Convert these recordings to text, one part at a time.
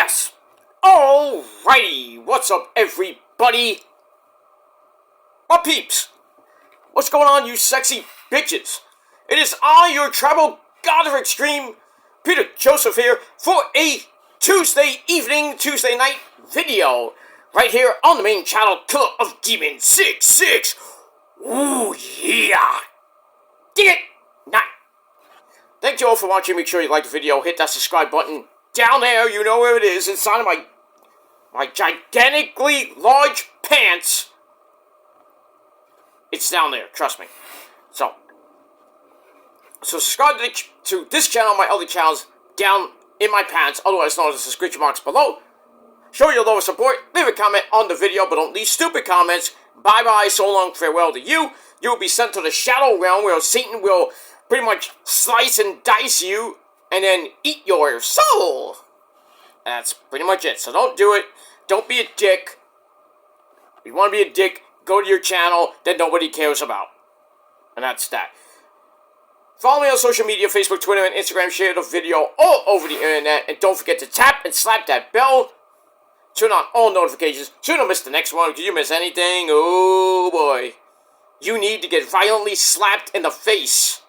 Yes! Alrighty, what's up everybody? My peeps, what's going on you sexy bitches? It is I, your tribal god of extreme, Peter Joseph here, for a Tuesday evening, Tuesday night video, right here on the main channel, Killer of Demons 66. Ooh yeah! Dig it! Nah. Thank you all for watching. Make sure you like the video, hit that subscribe button down there, you know where it is, inside of my gigantically large pants. It's down there, trust me. So subscribe to this channel, my other channels, down in my pants, otherwise known as the description box below. Show your love and support, leave a comment on the video, but don't leave stupid comments. Bye-bye, so long, farewell to you. You will be sent to the Shadow Realm, where Satan will pretty much slice and dice you, and then eat your soul. That's pretty much it, so don't do it. Don't be a dick. If you want to be a dick, go to your channel that nobody cares about. And that's that. Follow me on social media, Facebook, Twitter, and Instagram. Share the video all over the internet. And don't forget to tap and slap that bell. Turn on all notifications so you don't miss the next one. Because you miss anything, oh boy. You need to get violently slapped in the face.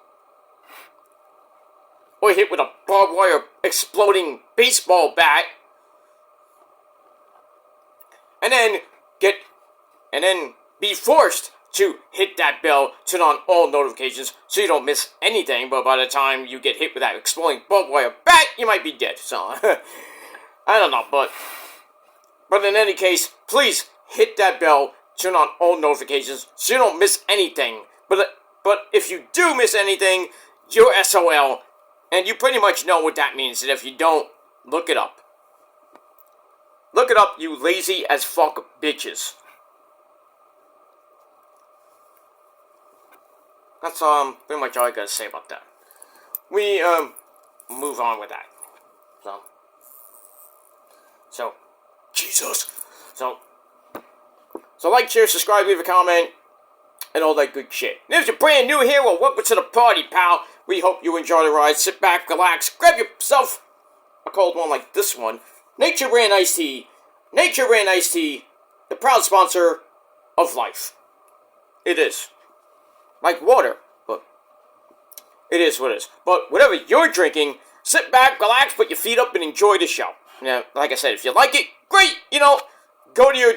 Or hit with a barbed wire exploding baseball bat. And then be forced to hit that bell, turn on all notifications so you don't miss anything, but by the time you get hit with that exploding barbed wire bat, you might be dead. So I don't know, but in any case, please hit that bell, turn on all notifications so you don't miss anything. But if you do miss anything, you're SOL. And you pretty much know what that means, and if you don't, look it up. Look it up, you lazy as fuck bitches. That's pretty much all I gotta say about that. We move on with that. So Jesus. So like, share, subscribe, leave a comment, and all that good shit. And if you're brand new here, well, welcome to the party, pal. We hope you enjoy the ride. Sit back, relax, grab yourself a cold one like this one. Nature Brand Iced Tea. Nature Brand Iced Tea, the proud sponsor of life. It is. Like water, but it is what it is. But whatever you're drinking, sit back, relax, put your feet up, and enjoy the show. Now, like I said, if you like it, great. You know, go to your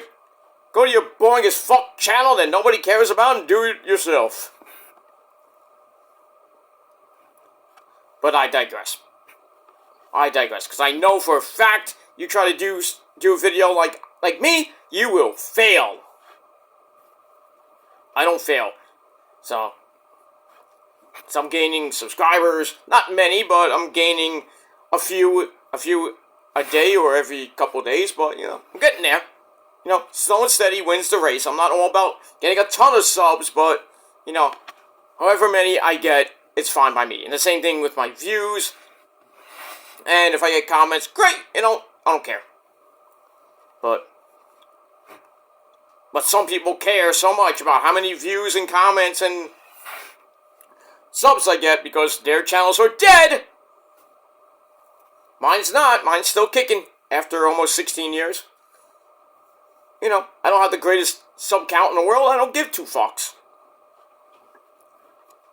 boring as fuck channel that nobody cares about and do it yourself. But I digress. Because I know for a fact you try to do a video like me, you will fail. I don't fail. So I'm gaining subscribers. Not many, but I'm gaining a few a day or every couple of days. But, you know, I'm getting there. You know, slow and steady wins the race. I'm not all about getting a ton of subs, but, you know, however many I get, it's fine by me. And the same thing with my views. And if I get comments, great, you know, I don't care. But some people care so much about how many views and comments and subs I get because their channels are dead. Mine's not. Mine's still kicking after almost 16 years. You know, I don't have the greatest sub count in the world. I don't give two fucks.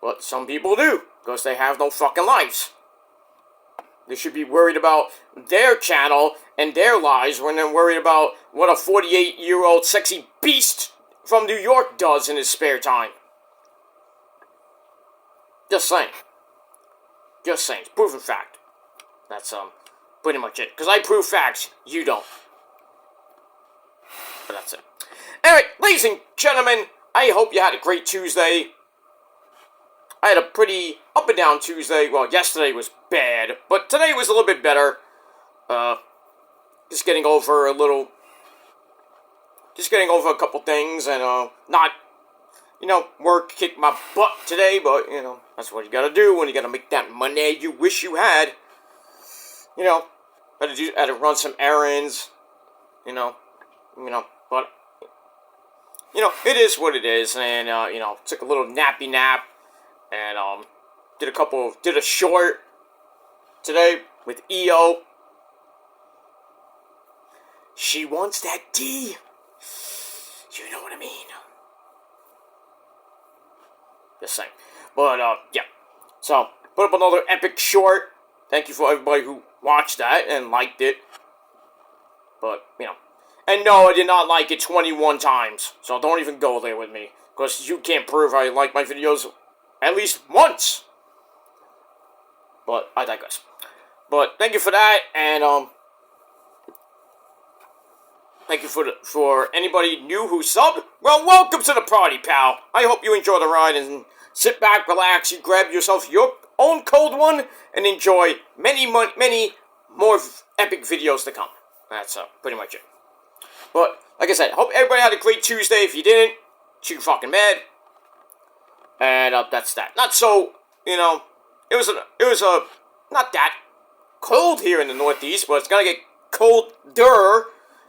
But some people do, because they have no fucking lives. They should be worried about their channel and their lives when they're worried about what a 48-year-old sexy beast from New York does in his spare time. Just saying. Just saying. It's proven fact. That's, pretty much it. Because I prove facts, you don't. But that's it. Anyway, ladies and gentlemen, I hope you had a great Tuesday. I had a pretty up and down Tuesday. Well, yesterday was bad, but today was a little bit better. Just getting over a couple things, and not, you know, work kicked my butt today, but, you know, that's what you gotta do when you gotta make that money you wish you had. You know, had to run some errands, you know, but, you know, it is what it is, and, you know, took a little nappy nap, and, did a short today with EO. She wants that D. You know what I mean. Just saying. But, yeah. So, put up another epic short. Thank you for everybody who watched that and liked it. But, you know. And no, I did not like it 21 times. So don't even go there with me. Because you can't prove I like my videos at least once. But, I digress. But, thank you for that. And, thank you for anybody new who subbed. Well, welcome to the party, pal. I hope you enjoy the ride and sit back, relax, you grab yourself your own cold one, and enjoy many more epic videos to come. That's pretty much it. But, like I said, hope everybody had a great Tuesday. If you didn't, too fucking mad. And that's that. Not so, you know, it was not that cold here in the Northeast, but it's gonna get colder.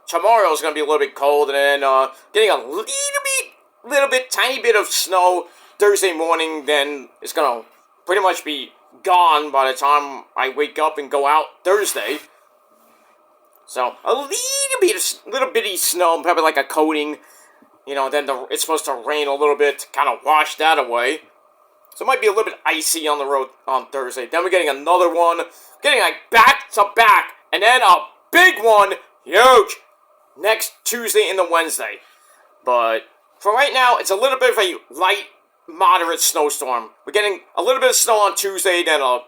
Tomorrow's gonna be a little bit cold, and then getting a little bit, tiny bit of snow Thursday morning. Then it's gonna pretty much be gone by the time I wake up and go out Thursday. So a little bitty snow, probably like a coating. You know, then it's supposed to rain a little bit to kind of wash that away. So it might be a little bit icy on the road on Thursday. Then we're getting another one, getting like back to back, and then a big one, huge, next Tuesday and the Wednesday. But for right now, it's a little bit of a light, moderate snowstorm. We're getting a little bit of snow on Tuesday, then a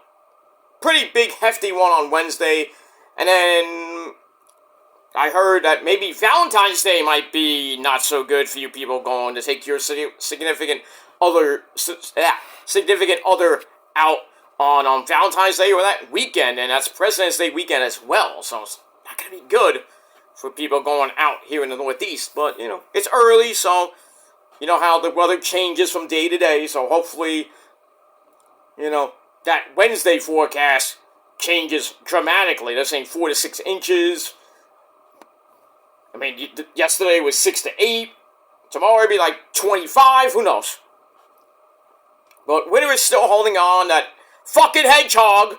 pretty big, hefty one on Wednesday, and then I heard that maybe Valentine's Day might be not so good for you people going to take your significant other out on Valentine's Day or that weekend, and that's President's Day weekend as well, so it's not going to be good for people going out here in the Northeast. But, you know, it's early, so you know how the weather changes from day to day, so hopefully, you know, that Wednesday forecast changes dramatically. They're saying 4 to 6 inches. I mean, yesterday was 6 to 8. Tomorrow it'll be like 25. Who knows? But winter is still holding on. That fucking hedgehog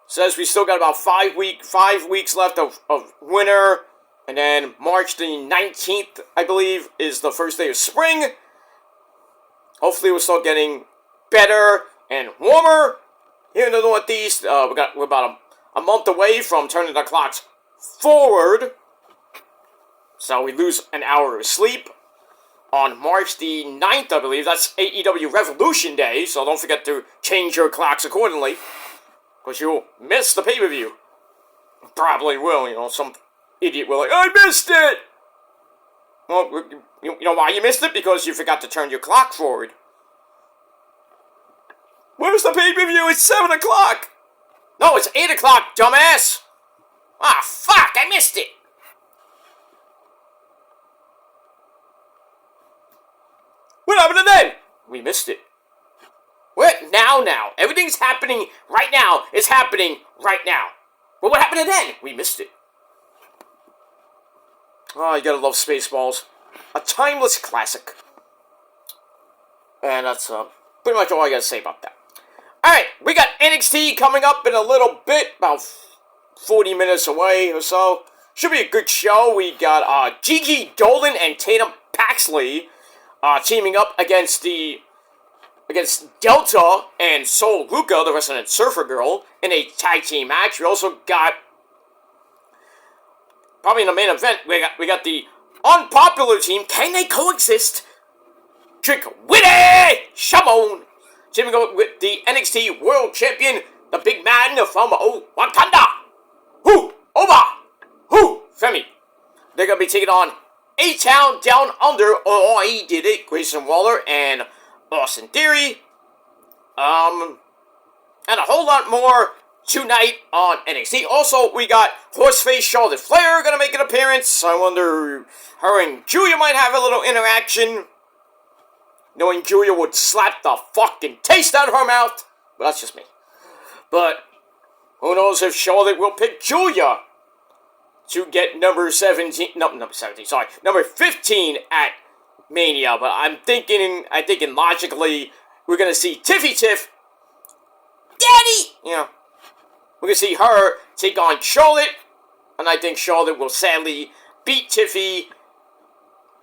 says we still got about 5 weeks left of winter. And then March the 19th, I believe, is the first day of spring. Hopefully we'll start getting better and warmer here in the Northeast. We're about a month away from turning the clocks forward. So we lose an hour of sleep on March the 9th, I believe. That's AEW Revolution Day, so don't forget to change your clocks accordingly, because you'll miss the pay-per-view. Probably will, you know, some idiot will like, I missed it! Well, you know why you missed it? Because you forgot to turn your clock forward. Where's the pay-per-view? It's 7 o'clock! No, it's 8 o'clock, dumbass! Ah, fuck, I missed it! What happened to then? We missed it. What? Now. Everything's happening right now. It's happening right now. But what happened to then? We missed it. Oh, you gotta love Spaceballs. A timeless classic. And that's pretty much all I gotta say about that. Alright, we got NXT coming up in a little bit. About 40 minutes away or so. Should be a good show. We got Gigi Dolan and Tatum Paxley teaming up against Delta and Sol Luca, the resident surfer girl, in a tag team match. We also got, probably in the main event, we got the unpopular team. Can they coexist? Trick Witty Shamon teaming up with the NXT World Champion, the big man from Wakanda. Femi. They're gonna be taking on A-Town Down Under, he did it, Grayson Waller and Austin Theory. And a whole lot more tonight on NXT. Also, we got Horseface Charlotte Flair gonna make an appearance. I wonder, her and Julia might have a little interaction. Knowing Julia would slap the fucking taste out of her mouth. But that's just me. But who knows if Charlotte will pick Julia to get number 15 at Mania. But I'm thinking logically, we're going to see Tiffy Tiff, Daddy! You know, we're going to see her take on Charlotte And I think Charlotte will sadly beat Tiffy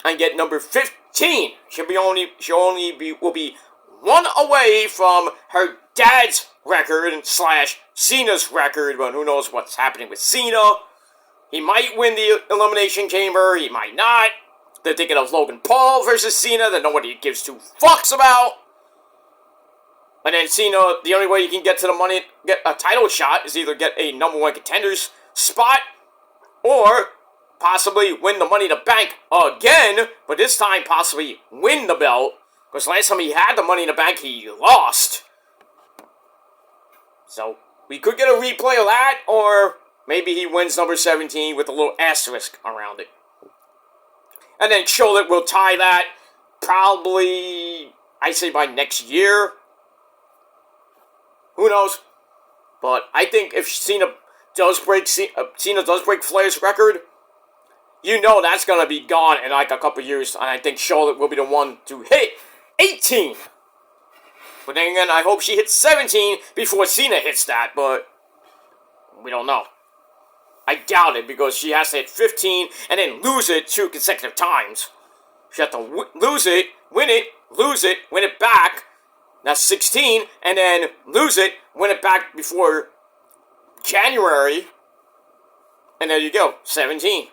and get number 15. Will be one away from her dad's record / Cena's record, but who knows what's happening with Cena. He might win the Elimination Chamber, he might not. They're thinking of Logan Paul versus Cena that nobody gives two fucks about. And then Cena, the only way you can get to the money, get a title shot, is either get a number 1 contenders spot, or possibly win the Money in the Bank again, but this time possibly win the belt, because last time he had the Money in the Bank, he lost. So, we could get a replay of that, or maybe he wins number 17 with a little asterisk around it. And then Charlotte will tie that probably, I say by next year. Who knows? But I think if Cena does break Flair's record, you know that's going to be gone in like a couple years. And I think Charlotte will be the one to hit 18. But then again, I hope she hits 17 before Cena hits that. But we don't know. I doubt it, because she has to hit 15 and then lose it 2 consecutive times. She has to lose it, win it back. That's 16, and then lose it, win it back before January. And there you go, 17.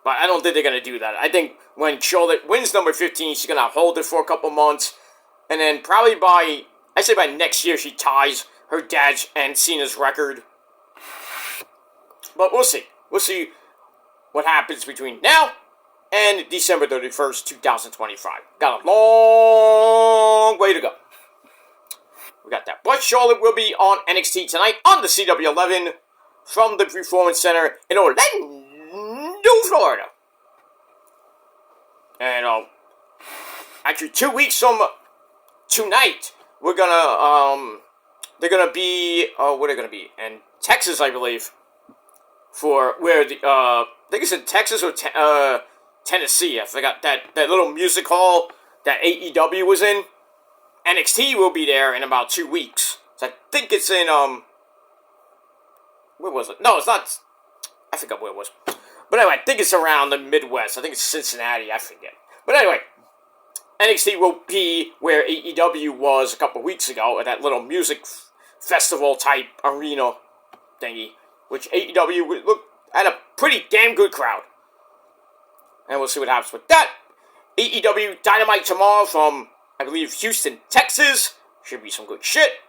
But I don't think they're going to do that. I think when Charlotte wins number 15, she's going to hold it for a couple months. And then probably by next year, she ties her dad's and Cena's record. But we'll see. We'll see what happens between now and December 31st, 2025. Got a long way to go. We got that. But Charlotte will be on NXT tonight on the CW11 from the Performance Center in Orlando, Florida. And actually 2 weeks from tonight, they're gonna be where they're gonna be in Texas, I believe. For where the I think it's in Texas or Tennessee. I forgot that little music hall that AEW was in. NXT will be there in about 2 weeks. So I think it's in where was it? No, it's not. I forgot where it was. But anyway, I think it's around the Midwest. I think it's Cincinnati. I forget. But anyway, NXT will be where AEW was a couple weeks ago at that little music festival type arena thingy. Which AEW would look at a pretty damn good crowd. And we'll see what happens with that. AEW Dynamite tomorrow from, I believe, Houston, Texas. Should be some good shit.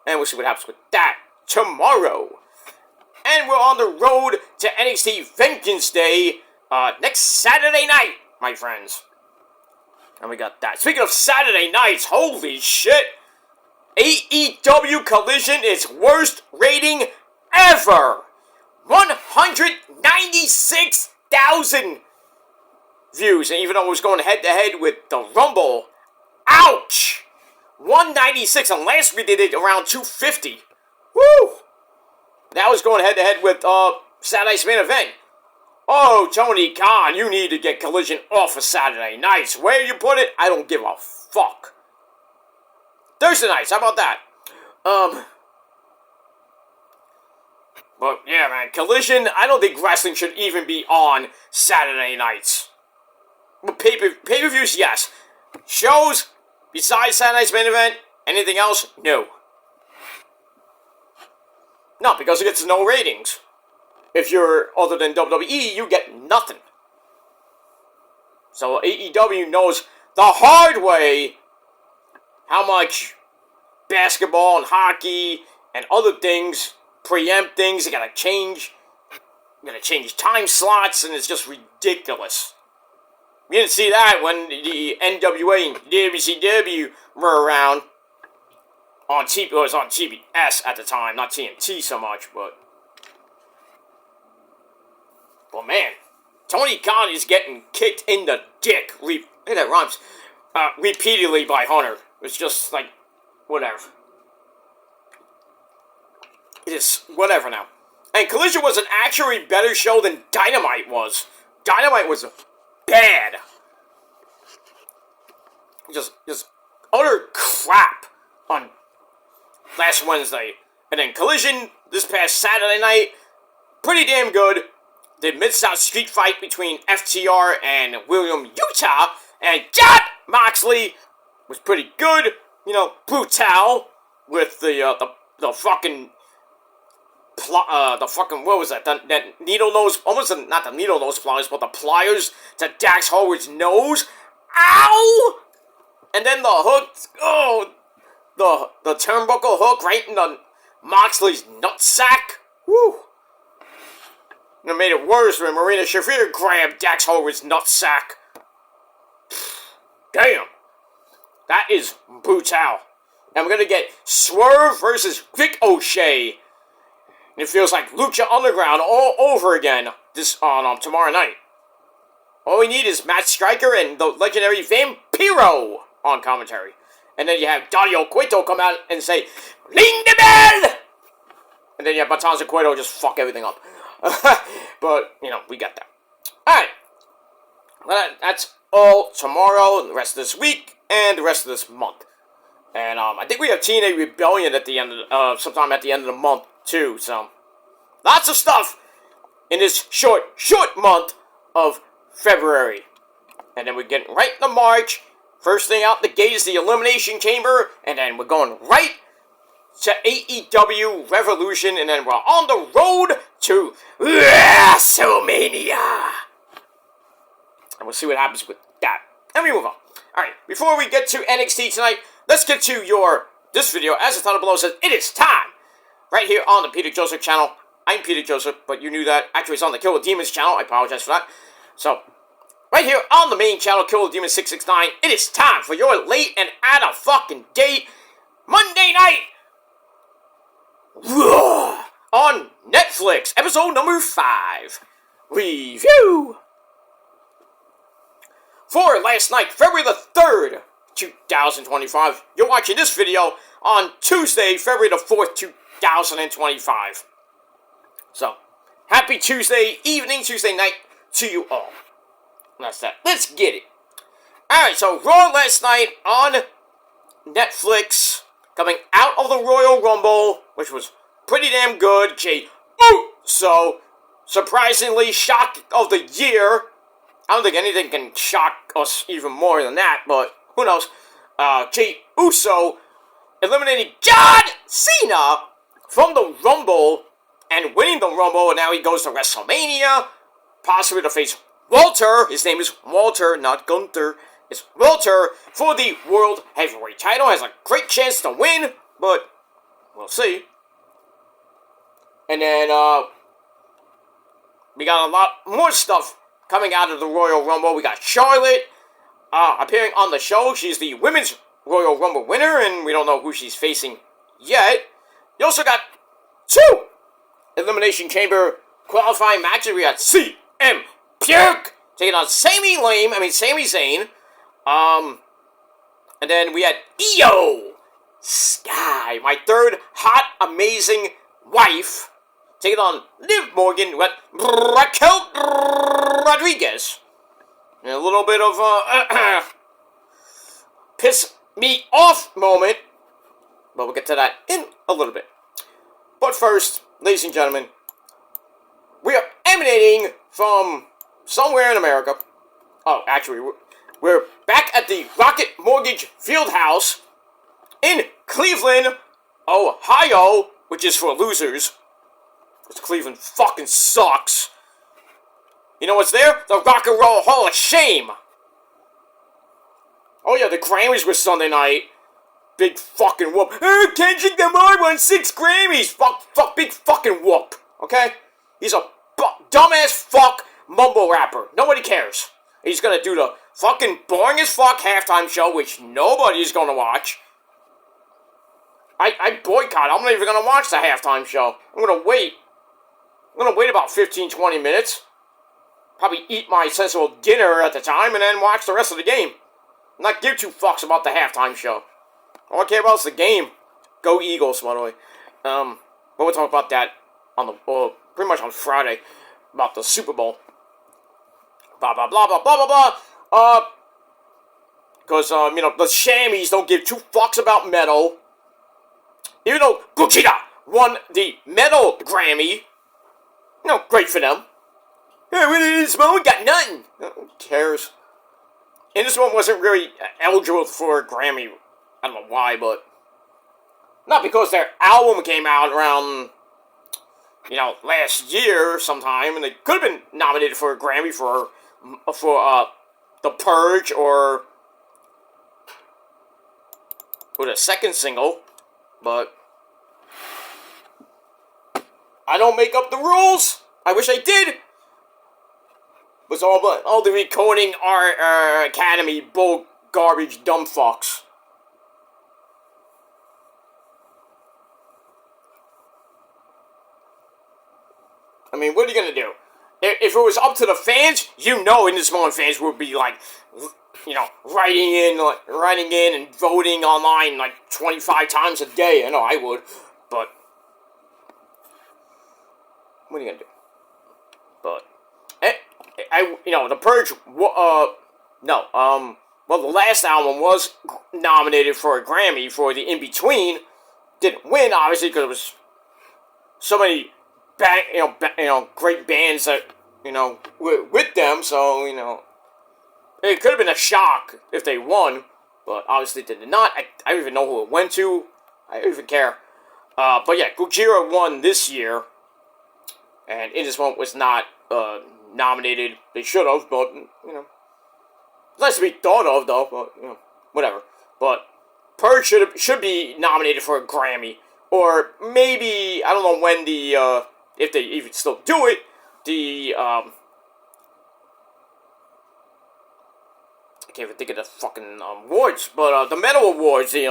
And we'll see what happens with that tomorrow. And we're on the road to NXT Vengeance Day next Saturday night, my friends. And we got that. Speaking of Saturday nights, holy shit. AEW Collision is worst rating ever! 196,000 views. And even though it was going head-to-head with the Rumble, ouch! 196, and last we did it around 250. Woo! That was going head-to-head with Saturday's main event. Oh, Tony Khan, you need to get Collision off of Saturday nights. Where you put it, I don't give a fuck. Thursday nights, how about that? But yeah, man, Collision, I don't think wrestling should even be on Saturday nights. But pay-per-views, yes. Shows, besides Saturday's main event, anything else, no. No, because it gets no ratings. If you're other than WWE, you get nothing. So AEW knows the hard way how much basketball and hockey and other things preempt things. You gotta change time slots, and it's just ridiculous. We didn't see that when the NWA and WCW were around on TV. It was on TBS at the time, not TNT so much, but man, Tony Khan is getting kicked in the dick. Hey, that rhymes. Repeatedly by Hunter. It's just like whatever. It is whatever now. And Collision was an actually better show than Dynamite was. Dynamite was bad. Just utter crap on last Wednesday. And then Collision this past Saturday night, pretty damn good. The Mid-South Street fight between FTR and William Utah and Jon Moxley was pretty good. You know, brutal with the fucking what was that? That needle nose, almost not the needle nose pliers, but the pliers to Dax Harwood's nose. Ow! And then the hook, the turnbuckle hook right in the Moxley's nutsack. Woo! And it made it worse when Marina Shafir grabbed Dax Harwood's nutsack. Damn. That is brutal. And we're gonna get Swerve versus Vic O'Shea. And it feels like Lucha Underground all over again on tomorrow night. All we need is Matt Striker and the legendary Vampiro on commentary. And then you have Dario Cueto come out and say, "Ring the bell!" And then you have Matanza Cueto just fuck everything up. But, you know, we got that. Alright. Well, that's all tomorrow, and the rest of this week, and the rest of this month. And I think we have TNA Rebellion at the end of sometime at the end of the month too. So lots of stuff in this short month of February. And then we're getting right into March. First thing out the gate is the Elimination Chamber, and then we're going right to AEW Revolution, and then we're on the road to WrestleMania. And we'll see what happens with that. And we move on. Alright, before we get to NXT tonight, let's get to this video. As the title below says, it is time. Right here on the Peter Joseph channel. I'm Peter Joseph, but you knew that. Actually, it's on the Kill the Demons channel. I apologize for that. So, right here on the main channel, Kill the Demons 669, it is time for your late and out of fucking date Monday night on Netflix, episode number 5 review. For last night, February the 3rd, 2025. You're watching this video on Tuesday, February the 4th, 2025. So, happy Tuesday evening, Tuesday night to you all. That's that. Let's get it. Alright, so Raw last night on Netflix, coming out of the Royal Rumble, which was pretty damn good. Jey Uso, surprisingly, shock of the year. I don't think anything can shock us even more than that, but who knows. Jey Uso eliminating John Cena from the Rumble and winning the Rumble, and now he goes to WrestleMania, possibly to face Walter. His name is Walter, not Gunther. It's Walter for the World Heavyweight title. Has a great chance to win, but we'll see. And then we got a lot more stuff coming out of the Royal Rumble. We got Charlotte appearing on the show. She's the Women's Royal Rumble winner, and we don't know who she's facing yet. You also got 2 Elimination Chamber qualifying matches. We got CM Punk taking on Sami Zayn. And then we had Io Sky, my third hot, amazing wife, taking on Liv Morgan with Raquel Rodriguez. And a little bit of a piss me off moment, but we'll get to that in a little bit. But first, ladies and gentlemen, we are emanating from somewhere in America. Oh, actually, we're back at the Rocket Mortgage Fieldhouse in Cleveland, Ohio, which is for losers. Because Cleveland fucking sucks. You know what's there? The Rock and Roll Hall of Shame. Oh yeah, the Grammys were Sunday night. Big fucking whoop. Kendrick Lamar won 6 Grammys. Fuck, big fucking whoop. Okay? He's a dumbass fuck mumble rapper. Nobody cares. He's gonna do the fucking boring as fuck halftime show, which nobody's gonna watch. I boycott. I'm not even gonna watch the halftime show. I'm gonna wait. I'm gonna wait about 15-20 minutes. Probably eat my sensible dinner at the time and then watch the rest of the game. Not give 2 fucks about the halftime show. All I care about is the game. Go Eagles, by the way. But we'll talk about that on the pretty much on Friday about the Super Bowl. Blah blah blah blah blah blah blah. Because you know, the Shammies don't give 2 fucks about metal. Even though Gukida won the Metal Grammy, Great for them. Hey, we did this one, we got nothing. Who cares? And this one wasn't really eligible for a Grammy. I don't know why, but not because their album came out around, last year sometime, and they could have been nominated for a Grammy for The Purge or the second single, but I don't make up the rules. I wish I did. Was all the Recording Art Academy bull garbage dumb fucks. I mean, what are you gonna do? If it was up to the fans, In This Moment fans would be like, writing in and voting online like 25 times a day. I know I would, but what are you gonna do? But The Purge. Well, the last album was nominated for a Grammy for the In Between. Didn't win, obviously, because it was so many great bands that were with them. So it could have been a shock if they won, but obviously they did not. I don't even know who it went to. I don't even care. But yeah, Gojira won this year, and In This Moment was not nominated. They should have, but it's nice to be thought of, though. But whatever. But Purge should be nominated for a Grammy, or maybe I don't know when the if they even still do it. The I can't even think of the fucking awards, but the Metal Awards, the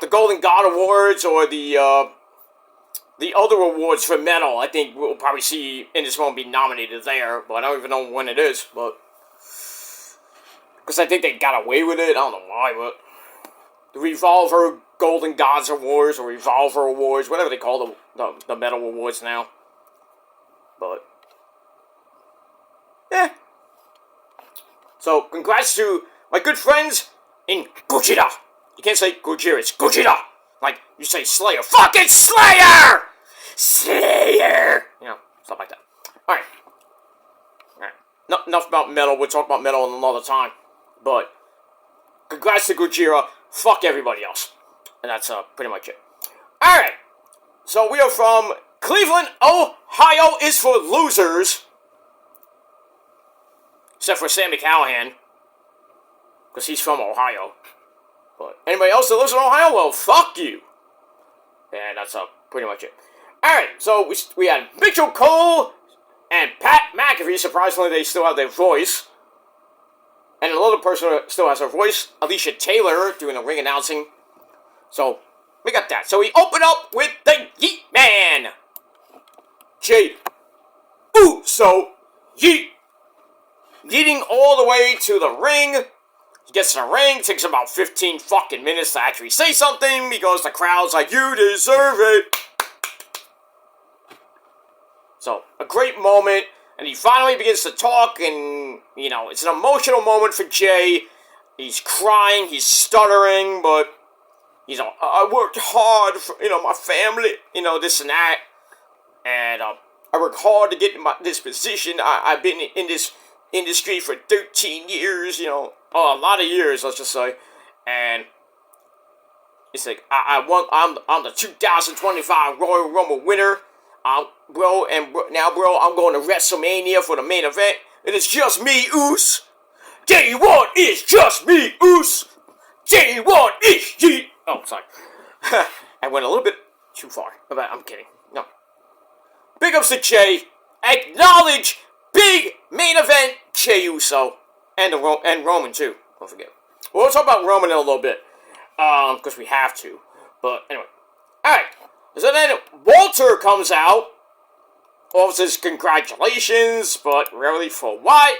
Golden God Awards, or the other awards for metal. I think we'll probably see In This Moment be nominated there, but I don't even know when it is. But because I think they got away with it, I don't know why, but the Revolver Golden Gods Awards or Revolver Awards, whatever they call the Metal Awards now. But yeah. So, congrats to my good friends in Gojira. You can't say Gojira, it's Gojira. Like, you say Slayer. Fucking Slayer! Slayer! Stuff like that. Alright. Enough about metal. We'll talk about metal another time. But, congrats to Gojira. Fuck everybody else. And that's pretty much it. Alright. So, we are from Cleveland, Ohio is for losers. Except for Sammy Callahan. Because he's from Ohio. But anybody else that lives in Ohio, well, fuck you. And that's pretty much it. Alright, so we had Mitchell Cole and Pat McAfee. Surprisingly, they still have their voice. And another person who still has her voice, Alicia Taylor, doing the ring announcing. So, we got that. So we open up with the Yeet Man. Jey Uso Yeet. Leading all the way to the ring. He gets in the ring, takes about 15 fucking minutes to actually say something because the crowd's like, you deserve it. So, a great moment, and he finally begins to talk, and, it's an emotional moment for Jey. He's crying, he's stuttering, but, I worked hard for, my family, this and that. And, I worked hard to get in this position. I've been in this industry for 13 years, a lot of years, let's just say, and it's like, I'm the 2025 Royal Rumble winner, bro, and now, bro, I'm going to WrestleMania for the main event, and it's just me, Oos, Day 1 is just me, Oos, Day 1 is Yeet. Oh, sorry, I went a little bit too far, but I'm kidding, no. Big ups to Jey, acknowledge big main event Jey Uso, and Roman too. Don't forget. We'll talk about Roman in a little bit, because we have to. But anyway, all right. So then Walter comes out, offers congratulations, but really for what?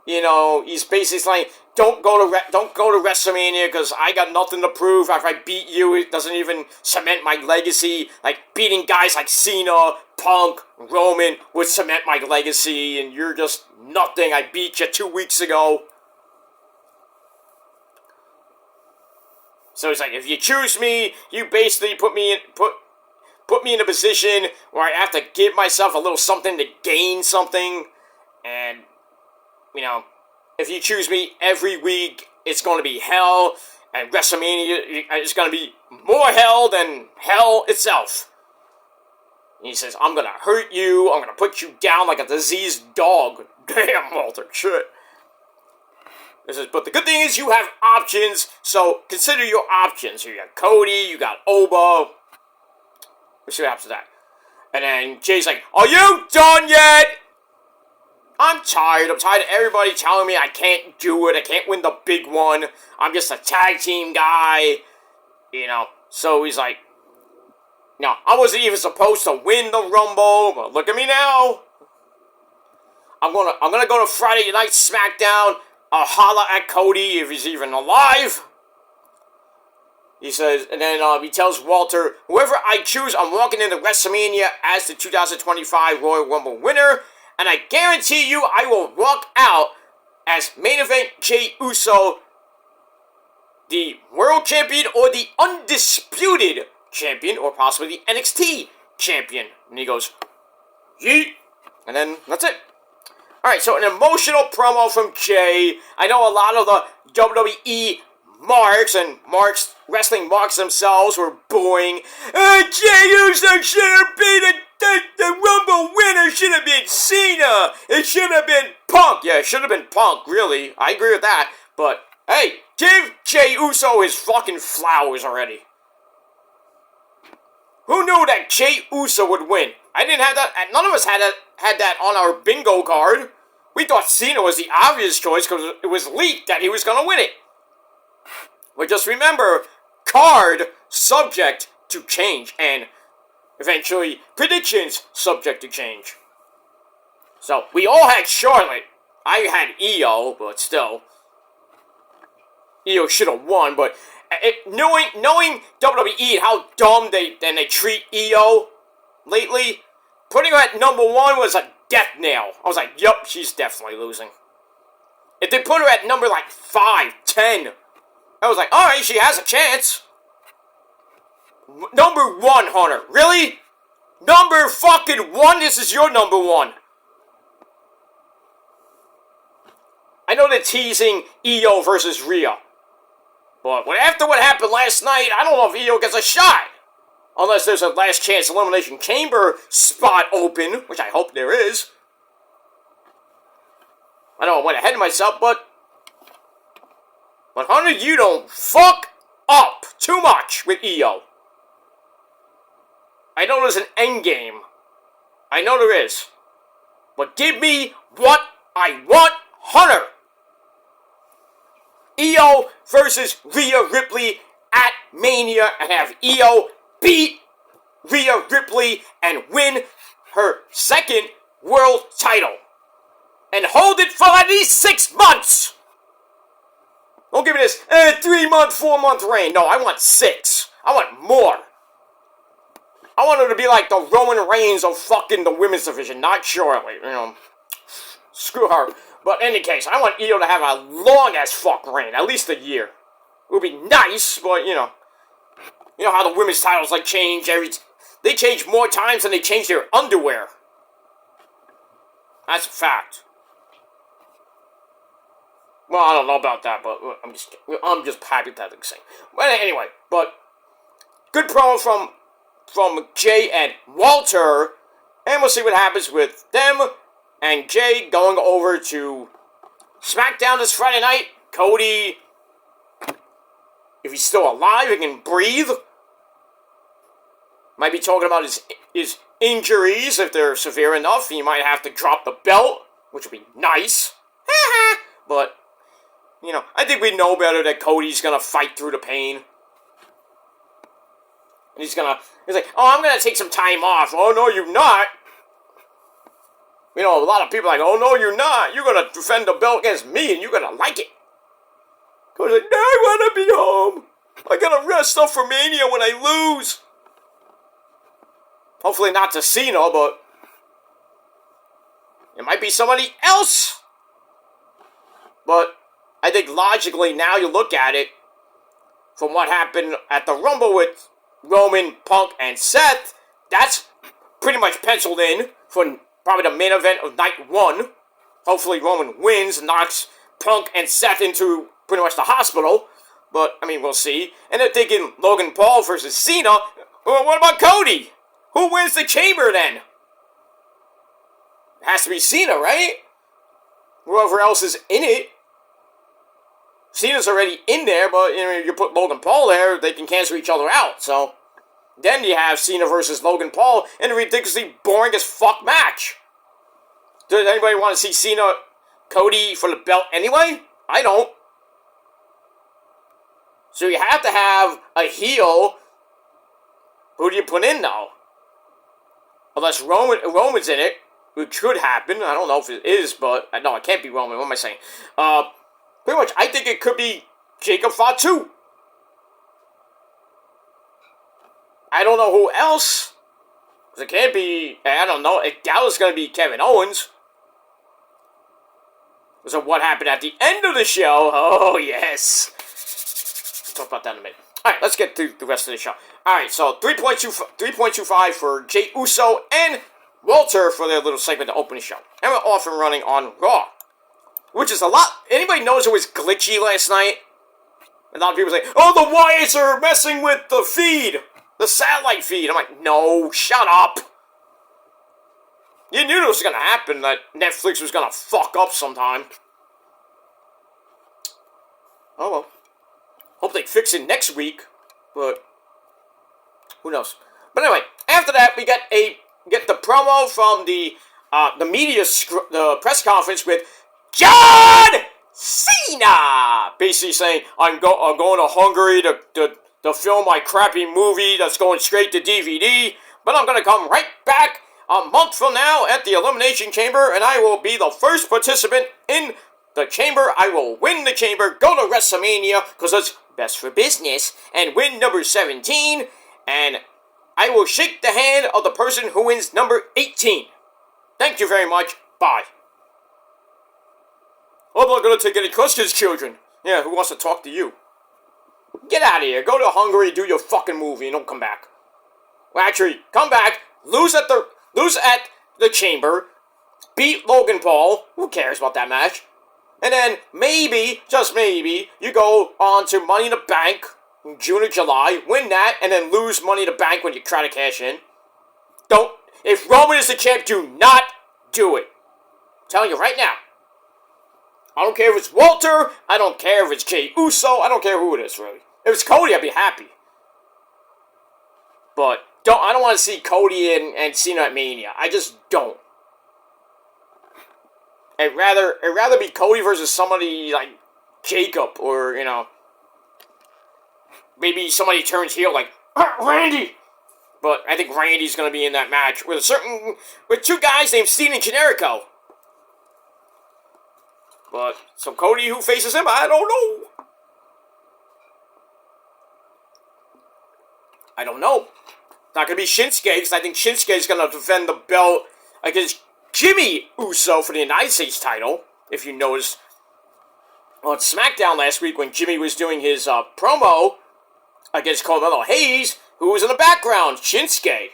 He's basically saying, don't go to WrestleMania because I got nothing to prove. If I beat you, it doesn't even cement my legacy. Like beating guys like Cena, Punk, Roman would cement my legacy, and you're just nothing. I beat you 2 weeks ago. So it's like, if you choose me, you basically put put me in a position where I have to give myself a little something to gain something. And, you know, if you choose me every week, it's going to be hell. And WrestleMania is going to be more hell than hell itself. And he says, I'm going to hurt you. I'm going to put you down like a diseased dog. Damn, Walter, shit. He says, but the good thing is you have options, so consider your options. You got Cody, you got Oba. We'll see what happens to that. And then Jay's like, are you done yet? I'm tired. I'm tired of everybody telling me I can't do it. I can't win the big one. I'm just a tag team guy. You know, so he's like, no, I wasn't even supposed to win the Rumble, but look at me now. I'm gonna go to Friday Night SmackDown. I'll holler at Cody if he's even alive. He says, and then he tells Walter, whoever I choose, I'm walking into WrestleMania as the 2025 Royal Rumble winner, and I guarantee you I will walk out as main event Jey Uso, the world champion or the undisputed champion, or possibly the NXT champion. And he goes, yeet, and then that's it. Alright, so an emotional promo from Jay. I know a lot of the WWE marks and wrestling marks themselves were booing. Jey Uso should have been the Rumble winner. Should have been Cena. It should have been Punk. Yeah, it should have been Punk, really. I agree with that. But, hey, give Jey Uso his fucking flowers already. Who knew that Jey Uso would win? I didn't have that. None of us had that on our bingo card. We thought Cena was the obvious choice because it was leaked that he was going to win it. But just remember, card subject to change, and eventually predictions subject to change. So we all had Charlotte. I had Io, but still, Io should have won. But knowing WWE and how dumb they treat Io lately, putting her at number 1 was a death nail. I was like, yup, she's definitely losing. If they put her at number like 5, 10, I was like, alright, she has a chance. Number 1, Hunter. Really? Number fucking 1? This is your number 1. I know they're teasing Io versus Rhea. But after what happened last night, I don't know if Io gets a shot. Unless there's a last chance Elimination Chamber spot open, which I hope there is. I know I went ahead of myself, but Hunter, you don't fuck up too much with Io. I know there's an end game. I know there is. But give me what I want, Hunter. Io versus Rhea Ripley at Mania, and have Io beat Rhea Ripley and win her second world title. And hold it for at least 6 months. Don't give me this 3-month, 4-month reign. No, I want 6. I want more. I want her to be like the Roman Reigns of fucking the women's division, not Charlotte. You know, screw her. But in any case, I want Io to have a long as fuck reign, at least a year. It would be nice, but you know how the women's titles like change they change more times than they change their underwear. That's a fact. Well, I don't know about that, but I'm just hypothetically saying. But anyway, but good promo from Jay and Walter, and we'll see what happens with them and Jay going over to SmackDown this Friday night. Cody, if he's still alive and can breathe, might be talking about his injuries. If they're severe enough, he might have to drop the belt, which would be nice. But you know, I think we know better that Cody's gonna fight through the pain. And he's like, oh, I'm gonna take some time off. Oh, no, you're not. You know, a lot of people are like, oh, no, you're not. You're gonna defend the belt against me, and you're gonna like it. Cody's like, no, I wanna be home. I gotta rest up for Mania when I lose. Hopefully not to Cena, but it might be somebody else. But I think logically, now you look at it, from what happened at the Rumble with Roman, Punk, and Seth, that's pretty much penciled in for probably the main event of night 1. Hopefully Roman wins and knocks Punk and Seth into pretty much the hospital. But, I mean, we'll see. And they're thinking Logan Paul versus Cena. Well, what about Cody? Who wins the Chamber then? It has to be Cena, right? Whoever else is in it. Cena's already in there, but you put Logan Paul there, they can cancel each other out. So, then you have Cena versus Logan Paul in a ridiculously boring as fuck match. Does anybody want to see Cena, Cody for the belt anyway? I don't. So you have to have a heel. Who do you put in now? Unless Roman's in it, which could happen. I don't know if it is, but no, it can't be Roman. What am I saying? Pretty much, I think it could be Jacob Fatu. I don't know who else. Because it can't be, I don't know. I doubt it's going to be Kevin Owens. So what happened at the end of the show? Oh, yes. We'll talk about that in a minute. Alright, let's get to the rest of the show. Alright, so 3.25 for Jey Uso and Walter for their little segment to open the show. And we're off and running on Raw. Which is a lot. Anybody knows it was glitchy last night? A lot of people say, oh, the Wyatts are messing with the feed. The satellite feed. I'm like, no, shut up. You knew it was going to happen, that Netflix was going to fuck up sometime. Oh well. Hope they fix it next week, but who knows? But anyway, after that, we get the promo from the the press conference with John Cena, basically saying I'm going to Hungary to film my crappy movie that's going straight to DVD, but I'm going to come right back a month from now at the Elimination Chamber, and I will be the first participant in the Chamber. I will win the Chamber, go to WrestleMania, because it's best for business, and win number 17, and I will shake the hand of the person who wins number 18. Thank you very much. Bye. I'm not going to take any questions, children. Yeah, who wants to talk to you? Get out of here. Go to Hungary, do your fucking movie, and don't come back. Well, actually, come back, lose at the Chamber, beat Logan Paul. Who cares about that match? And then maybe, just maybe, you go on to Money in the Bank in June or July, win that, and then lose Money in the Bank when you try to cash in. Don't. If Roman is the champ, do not do it. I'm telling you right now. I don't care if it's Walter. I don't care if it's Jey Uso. I don't care who it is, really. If it's Cody, I'd be happy. But I don't want to see Cody and Cena at Mania. I just don't. I'd rather be Cody versus somebody like Jacob, or, you know, maybe somebody turns heel like Randy. But I think Randy's going to be in that match with two guys named Steven and Generico. But so Cody, who faces him, I don't know. I don't know. It's not going to be Shinsuke, because I think Shinsuke is going to defend the belt against Jimmy Uso for the United States title, if you noticed on SmackDown last week when Jimmy was doing his promo against Carmelo Hayes, who was in the background, Shinsuke.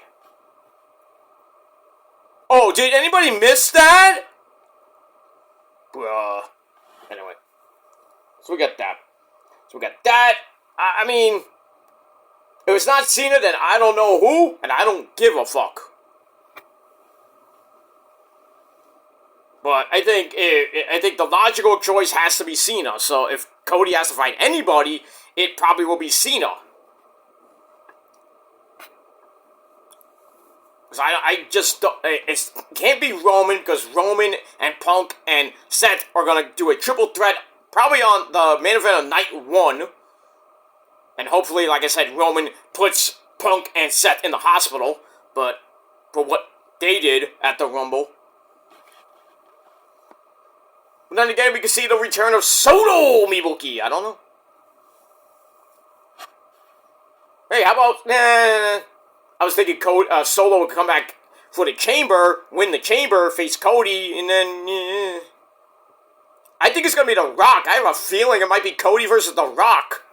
Oh, did anybody miss that? Anyway. So we got that. I mean, if it's not Cena, then I don't know who, and I don't give a fuck. But I think the logical choice has to be Cena. So if Cody has to fight anybody, it probably will be Cena. Because I just don't, it can't be Roman, because Roman and Punk and Seth are going to do a triple threat, probably on the main event of night 1. And hopefully, like I said, Roman puts Punk and Seth in the hospital, but for what they did at the Rumble. But then again, we can see the return of Solo Mibuki. I don't know. Hey, how about... I was thinking Solo would come back for the Chamber, win the Chamber, face Cody, and then... I think it's going to be The Rock. I have a feeling it might be Cody versus The Rock.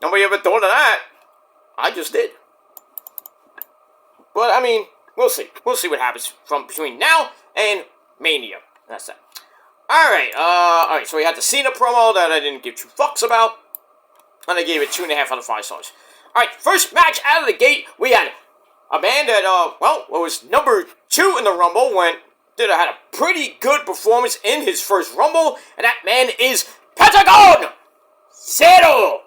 Nobody ever thought of that. I just did. But I mean, we'll see. We'll see what happens from between now and Mania. That's that. Alright, so we had the Cena promo that I didn't give 2 fucks about. And I gave it 2.5 out of 5 stars. Alright, first match out of the gate, we had a man that, was number 2 in the Rumble, had a pretty good performance in his first Rumble, and that man is Pentagon Zero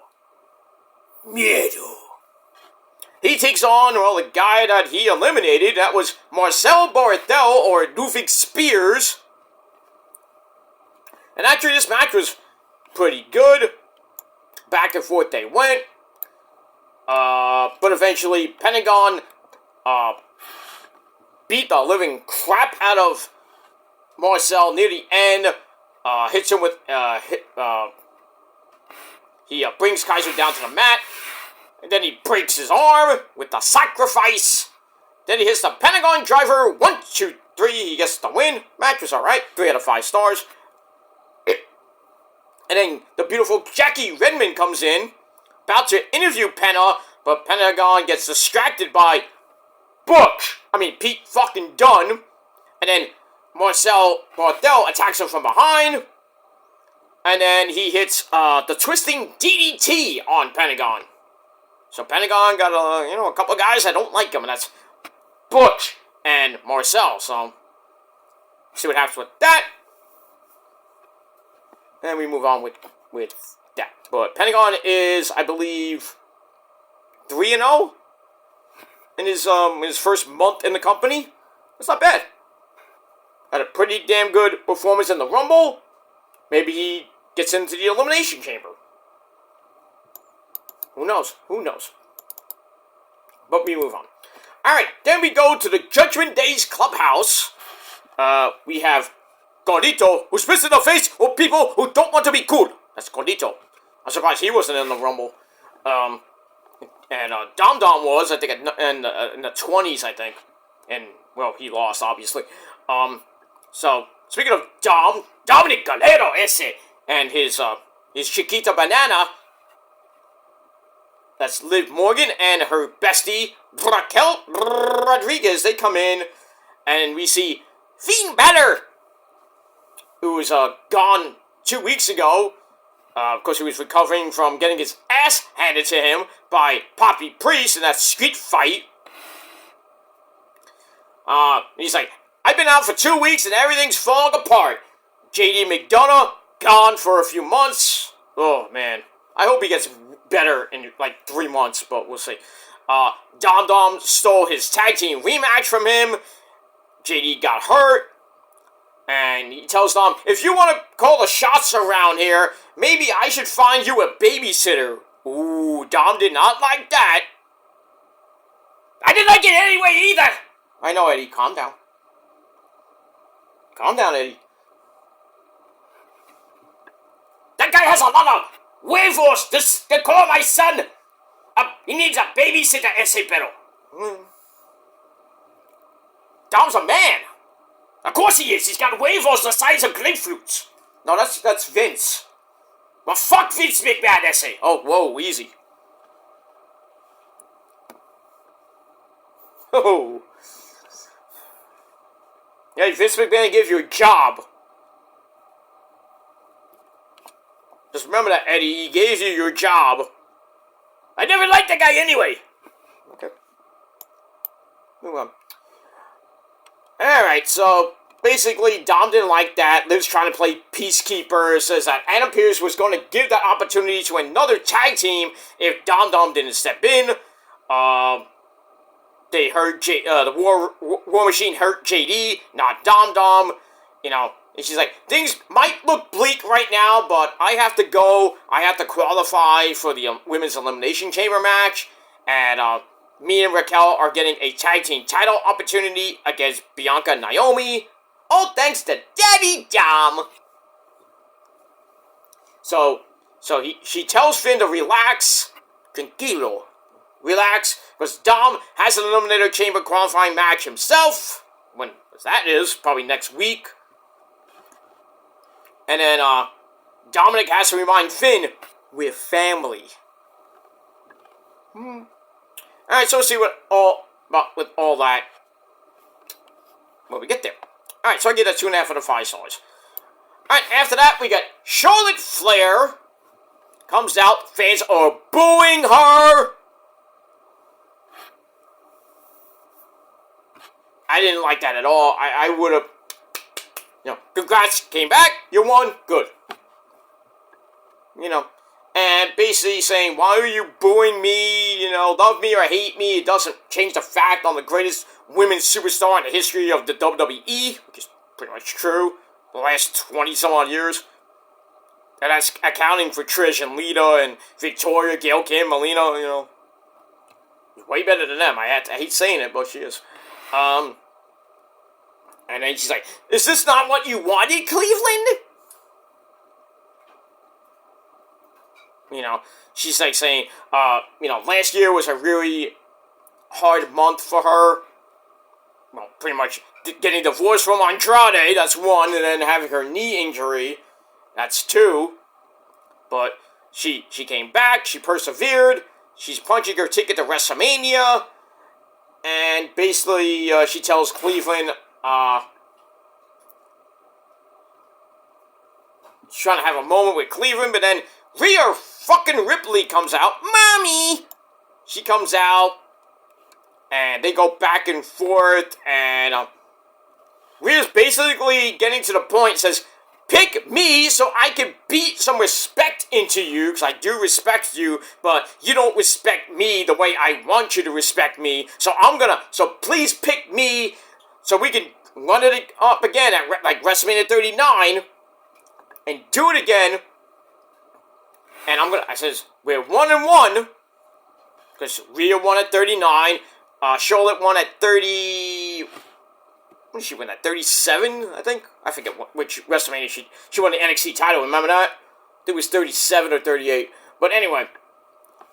Miedo. He takes on, the guy that he eliminated, that was Marcel Barthel, or Ludwig Spears. And actually, this match was pretty good. Back and forth they went. But eventually, Pentagon beat the living crap out of Marcel near the end. Hits him with, he brings Kaiser down to the mat. And then he breaks his arm with the sacrifice. Then he hits the Pentagon driver. 1, 2, 3. He gets the win. Match was alright. 3 out of 5 stars. And then the beautiful Jackie Redmond comes in. About to interview Penta. But Pentagon gets distracted by Pete fucking Dunne. And then Marcel Barthel attacks him from behind. And then he hits the twisting DDT on Pentagon. So Pentagon got a couple of guys that don't like him, and that's Butch and Marcel. So see what happens with that. And we move on with that. But Pentagon is, I believe, 3-0 in his first month in the company. That's not bad. Had a pretty damn good performance in the Rumble. Maybe he gets into the Elimination Chamber. Who knows? Who knows? But we move on. Alright, then we go to the Judgment Day's clubhouse. We have Gordito, who spits in the face of people who don't want to be cool. That's Gordito. I'm surprised he wasn't in the Rumble. And Dom Dom was, I think, in the 20s, I think. And, he lost, obviously. So, speaking of Dominic Galero, ese, and his Chiquita Banana, that's Liv Morgan and her bestie, Raquel Rodriguez. They come in, and we see Finn Balor, who was gone 2 weeks ago. Of course, he was recovering from getting his ass handed to him by Poppy Priest in that street fight. He's like, I've been out for 2 weeks and everything's falling apart. JD McDonough, gone for a few months. Oh, man. I hope he gets better in, 3 months, but we'll see. Dom Dom stole his tag team rematch from him. JD got hurt. And he tells Dom, if you want to call the shots around here, maybe I should find you a babysitter. Ooh, Dom did not like that. I didn't like it anyway either. I know, Eddie. Calm down. Calm down, Eddie. That guy has a lot of huevos to call my son. He needs a babysitter, ese pero. Dom's a man. Of course he is. He's got huevos the size of grapefruits. No, that's Vince. Well, fuck Vince McMahon, ese. Oh, whoa, easy. Oh. Yeah, Vince McMahon gave you a job. Just remember that, Eddie. He gave you your job. I never liked the guy anyway. Okay. Move on. Alright, so basically Dom didn't like that. Liv's trying to play peacekeeper. Says that Adam Pearce was going to give that opportunity to another tag team if Dom Dom didn't step in. They heard the War Machine hurt JD, not Dom Dom. And she's like, things might look bleak right now, but I have to go. I have to qualify for the Women's Elimination Chamber match. And me and Raquel are getting a tag team title opportunity against Bianca and Naomi. All thanks to Daddy Dom. So she tells Finn to relax. Tranquilo. Relax. Because Dom has an Eliminator Chamber qualifying match himself. When that is, probably next week. And then Dominic has to remind Finn, we're family. Alright, so we'll see what all But with all that, when we get there. Alright, so I get a 2.5 out of 5 stars. Alright, after that, we got Charlotte Flair. Comes out, fans are booing her. I didn't like that at all. I would have, congrats, came back, you won, good. And basically saying, why are you booing me, love me or hate me, it doesn't change the fact I'm the greatest women's superstar in the history of the WWE, which is pretty much true, the last 20-some-odd years. And that's accounting for Trish and Lita and Victoria, Gail Kim, Melina, way better than them. I hate saying it, but she is. And then she's like, is this not what you wanted, Cleveland? She's like saying, last year was a really hard month for her. Well, pretty much getting divorced from Andrade, that's one, and then having her knee injury, that's two. But she came back, she persevered, she's punching her ticket to WrestleMania, and basically she tells Cleveland, she's trying to have a moment with Cleveland, but then Rhea fucking Ripley comes out. Mommy! She comes out, and they go back and forth, and Rhea's basically getting to the point, says, pick me so I can beat some respect into you, because I do respect you, but you don't respect me the way I want you to respect me, so please pick me so we can run it up again at WrestleMania 39, and do it again. And I says, we're 1-1, because Rhea won at 39, Charlotte won at 30, what did she win at, 37, I think? I forget which WrestleMania she won the NXT title, remember that? I think it was 37 or 38, but anyway,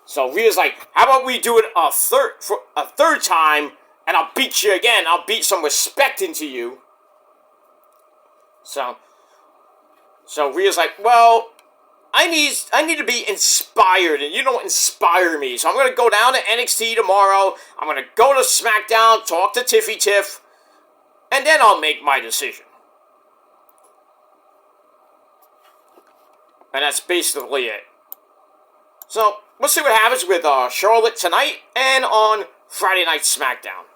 so Rhea's like, how about we do it a third time, and I'll beat you again, I'll beat some respect into you. So Rhea's like, well, I need to be inspired, and you don't inspire me. So I'm going to go down to NXT tomorrow. I'm going to go to SmackDown, talk to Tiffy Tiff, and then I'll make my decision. And that's basically it. So we'll see what happens with Charlotte tonight and on Friday Night SmackDown.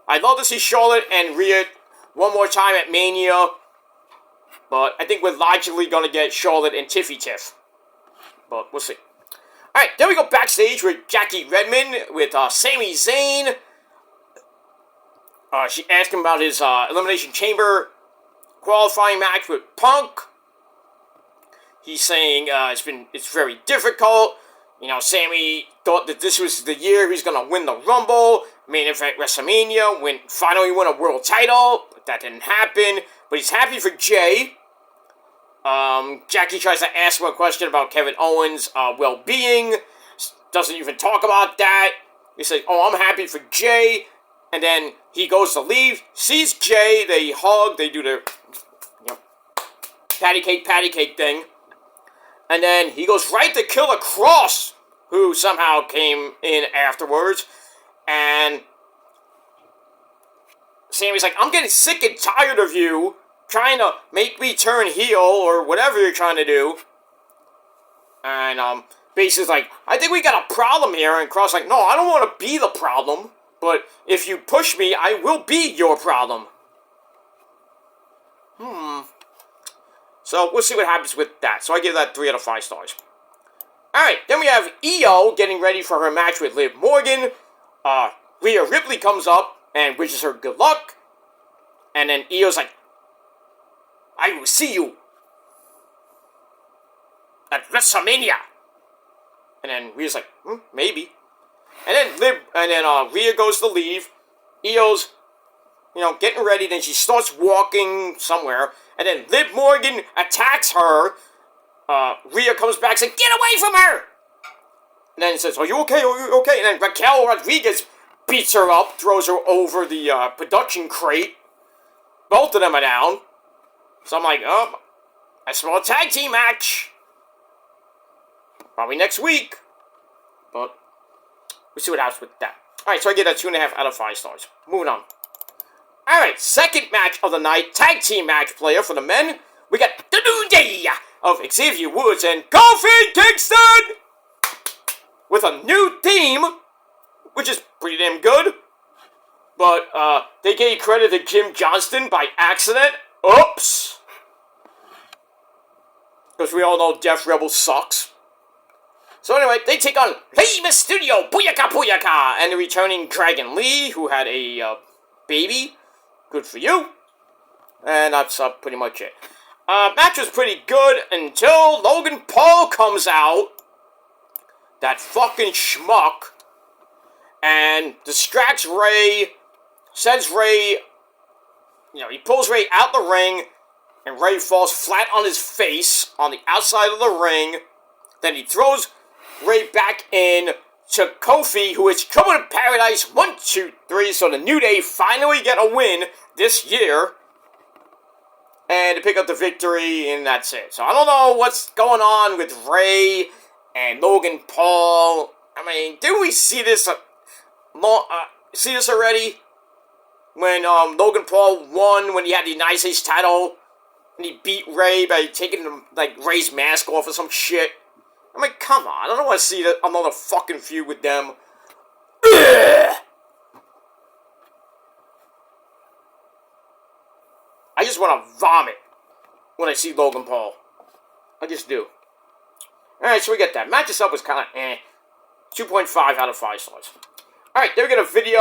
I'd love to see Charlotte and Rhea one more time at Mania. But I think we're logically going to get Charlotte and Tiffy Tiff. But we'll see. Alright, then we go backstage with Jackie Redmond with Sami Zayn. She asked him about his Elimination Chamber qualifying match with Punk. He's saying it's very difficult. Sami thought that this was the year he's going to win the Rumble, main event WrestleMania, finally win a world title. But that didn't happen. But he's happy for Jay. Jackie tries to ask him a question about Kevin Owens' well-being. Doesn't even talk about that. He says, oh, I'm happy for Jay. And then he goes to leave, sees Jay, they hug, they do their patty cake thing. And then he goes right to Killer Kross, who somehow came in afterwards. And Sami's like, I'm getting sick and tired of you trying to make me turn heel or whatever you're trying to do. And basically like, I think we got a problem here. And Kross like, no, I don't want to be the problem. But if you push me, I will be your problem. So we'll see what happens with that. So I give that 3 out of 5 stars. Alright, then we have Io getting ready for her match with Liv Morgan. Rhea Ripley comes up and wishes her good luck. And then Io's like, I will see you at WrestleMania. And then Rhea's like, maybe. And then Rhea goes to leave. Io's, getting ready. Then she starts walking somewhere. And then Liv Morgan attacks her. Rhea comes back and says, get away from her! And then says, are you okay? Are you okay? And then Raquel Rodriguez beats her up, throws her over the production crate. Both of them are down. So I'm like, oh, a small tag team match. Probably next week. But we'll see what happens with that. Alright, so I get a 2.5 out of 5 stars. Moving on. Alright, second match of the night, tag team match player for the men. We got the New Day of Xavier Woods and Kofi Kingston with a new theme, which is pretty damn good. But they gave credit to Jim Johnston by accident. Oops. Because we all know Def Rebel sucks. So anyway, they take on Rey Mysterio, Booyaka Booyaka, and the returning Dragon Lee, who had a baby. Good for you. And that's pretty much it. Match was pretty good until Logan Paul comes out. That fucking schmuck. And distracts Rey. Sends Rey. He pulls Rey out the ring. And Rey falls flat on his face on the outside of the ring. Then he throws Rey back in to Kofi, who is Trouble in Paradise 1, 2, 3. So the New Day finally get a win this year. And to pick up the victory, and that's it. So I don't know what's going on with Rey and Logan Paul. I mean, didn't we see this already? When Logan Paul won, when he had the United States title, and he beat Rey by taking Rey's mask off or some shit. I mean, come on, I don't want to see another fucking feud with them. I just want to vomit when I see Logan Paul. I just do. Alright, so we get that. Match itself was kind of 2.5 out of 5 stars. Alright, then we get a video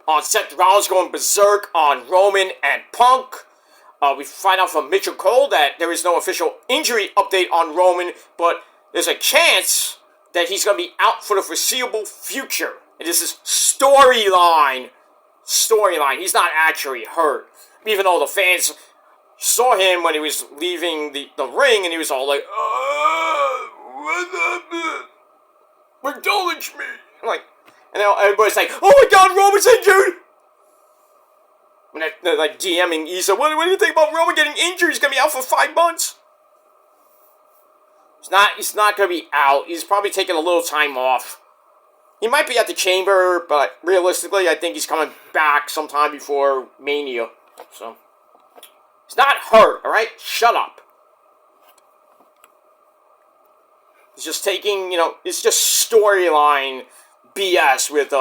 on Seth Rollins going berserk on Roman and Punk. We find out from Mitchell Cole that there is no official injury update on Roman, but there's a chance that he's going to be out for the foreseeable future. And this is storyline. He's not actually hurt. Even though the fans saw him when he was leaving the ring, and he was all like, what happened? Acknowledge me. And everybody's like, oh my god, Roman's injured! And they're like DMing Issa, what do you think about Roman getting injured? He's gonna be out for 5 months. He's not gonna be out. He's probably taking a little time off. He might be at the Chamber, but realistically, I think he's coming back sometime before Mania. So, he's not hurt, alright? Shut up. He's just taking, it's just storyline BS with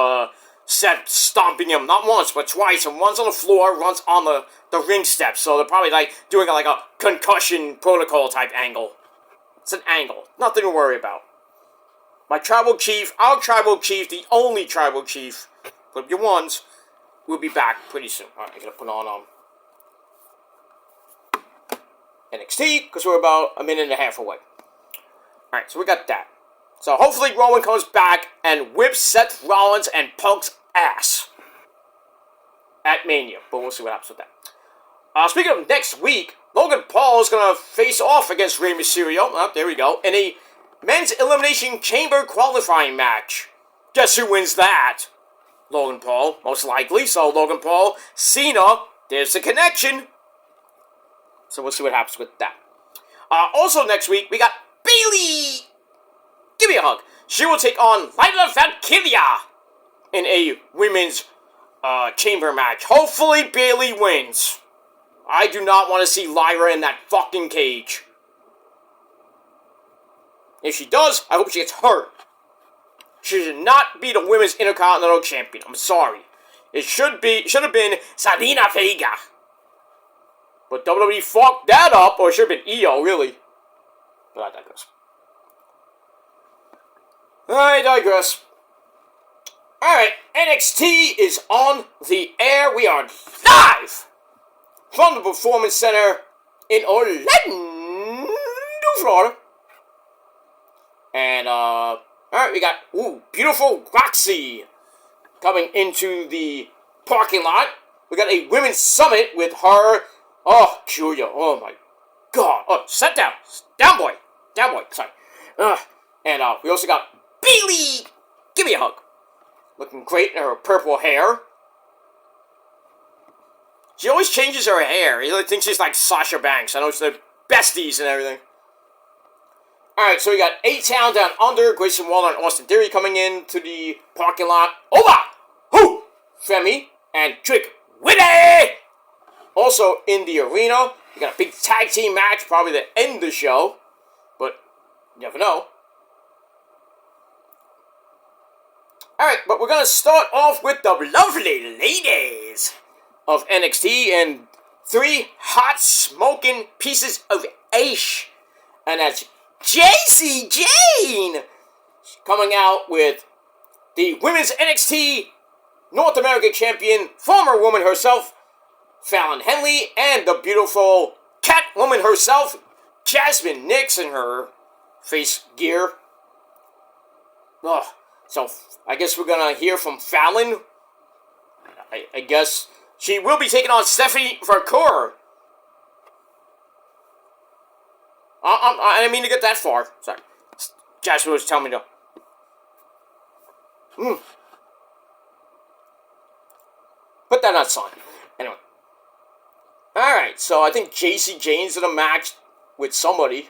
Seth stomping him, not once, but twice, and once on the floor, once on the ring steps. So they're probably doing a concussion protocol type angle. It's an angle. Nothing to worry about. My tribal chief, our tribal chief, the only tribal chief, put up your ones, will be back pretty soon. Alright, I gotta put on NXT, because we're about a minute and a half away. Alright, so we got that. So hopefully Roman comes back and whips Seth Rollins and Punk's ass at Mania. But we'll see what happens with that. Speaking of next week, Logan Paul is going to face off against Rey Mysterio. Oh, there we go. In a men's Elimination Chamber qualifying match. Guess who wins that? Logan Paul, most likely. So Logan Paul, Cena, there's the connection. So we'll see what happens with that. Also next week, we got Bayley. Give me a hug. She will take on Lyra Valkyria in a women's chamber match. Hopefully Bayley wins. I do not want to see Lyra in that fucking cage. If she does, I hope she gets hurt. She should not be the women's Intercontinental Champion. I'm sorry. It should have been Zelina Vega. But WWE fucked that up, or it should have been Io, really. But I digress. I digress. Alright, NXT is on the air. We are live from the Performance Center in Orlando, Florida. And, alright, we got, beautiful Roxy coming into the parking lot. We got a women's summit with her. Oh, Julia, oh my god. Oh, sit down. Down, boy. Sorry. And, we also got Bayley. Give me a hug. Looking great in her purple hair. She always changes her hair. You thinks she's like Sasha Banks. I know it's the besties and everything. Alright, so we got A-Town Down Under, Grayson Waller and Austin Theory coming in to the parking lot. Over! Who? Femi and Trick Willie! Also in the arena, we got a big tag team match, probably to end the show. But you never know. Alright, but we're going to start off with the lovely ladies of NXT and 3 hot smoking pieces of ash. And that's Jacy Jayne coming out with the Women's NXT North American Champion, former woman herself, Fallon Henley, and the beautiful Catwoman herself, Jasmine Nix, in her face gear. Ugh. So, I guess we're going to hear from Fallon. I guess she will be taking on Stephanie Vaquer. I didn't mean to get that far. Sorry. Jasmine was telling me to. Put that on sign. Anyway. Alright, so I think Jacy Jayne's in a match with somebody.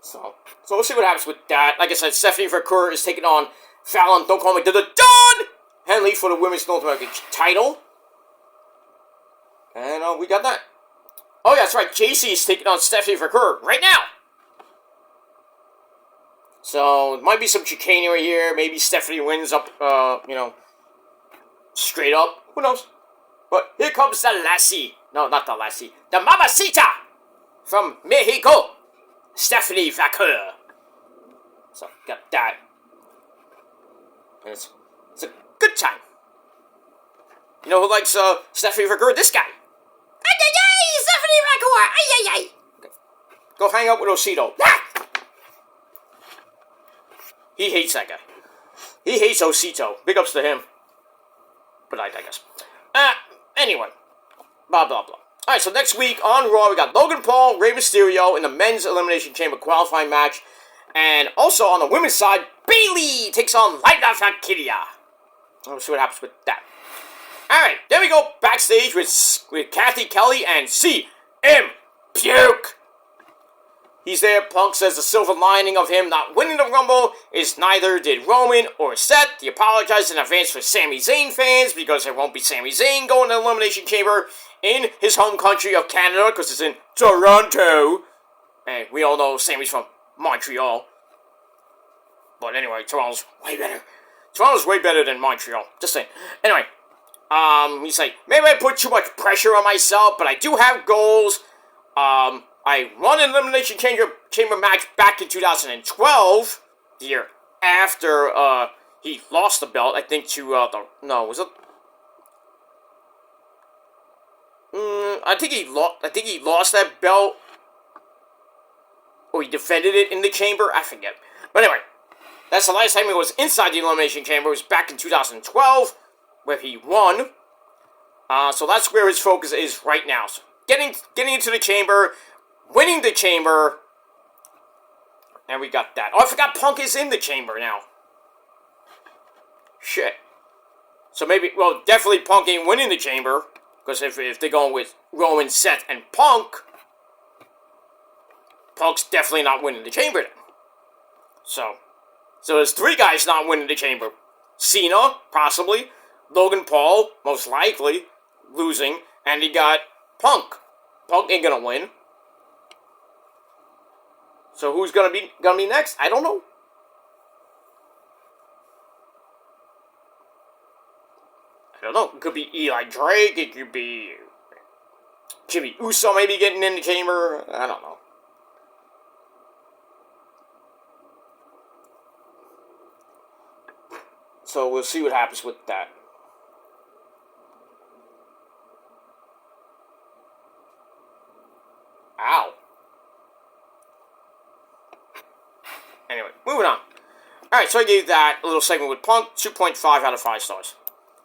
So we'll see what happens with that. Like I said, Stephanie Vaquer is taking on Fallon, Don't Call Me to the Dawn, Henley for the Women's North American title. And we got that. Oh, yeah, that's right. Jacy is taking on Stephanie Vaquer right now. So, it might be some chicanery here. Maybe Stephanie wins up, straight up. Who knows? But here comes the lassie. No, not the lassie. The mamacita from Mexico. Stephanie Vaquer. So, got that. And it's a good time. You know who likes Stephanie Vaquer? This guy. Stephanie Vaquer. Okay. Go hang out with Osito. He hates that guy. He hates Osito. Big ups to him. But I digress. Anyway. Blah, blah, blah. Alright, so next week on Raw, we got Logan Paul, Rey Mysterio in the Men's Elimination Chamber qualifying match. And also on the women's side, Bayley takes on Lyra Valkyria. We'll see what happens with that. Alright, then we go backstage with Kathy Kelly and CM Puke. He's there. Punk says the silver lining of him not winning the Rumble is neither did Roman or Seth. He apologized in advance for Sami Zayn fans because there won't be Sami Zayn going to the Elimination Chamber in his home country of Canada because it's in Toronto. And we all know Sami's from Montreal. But anyway, Toronto's way better. Toronto's way better than Montreal. Just saying. Anyway, he's like, maybe I put too much pressure on myself, but I do have goals. I won an Elimination Chamber match back in 2012, the year after he lost the belt. I think to was it? I think he lost that belt, or he defended it in the chamber. I forget. But anyway, that's the last time he was inside the Elimination Chamber. It was back in 2012, where he won. So that's where his focus is right now. So getting into the chamber. Winning the chamber. And we got that. Oh, I forgot Punk is in the chamber now. Shit. So maybe, well, definitely Punk ain't winning the chamber. Because if they're going with Roman, Seth, and Punk, Punk's definitely not winning the chamber then. So there's 3 guys not winning the chamber. Cena, possibly. Logan Paul, most likely, losing. And you got Punk. Punk ain't gonna win. So who's gonna be next? I don't know. I don't know. It could be Eli Drake. It could be Jimmy Uso maybe getting in the chamber. I don't know. So we'll see what happens with that. Ow. Anyway, moving on. Alright, so I gave that a little segment with Punk, 2.5 out of 5 stars.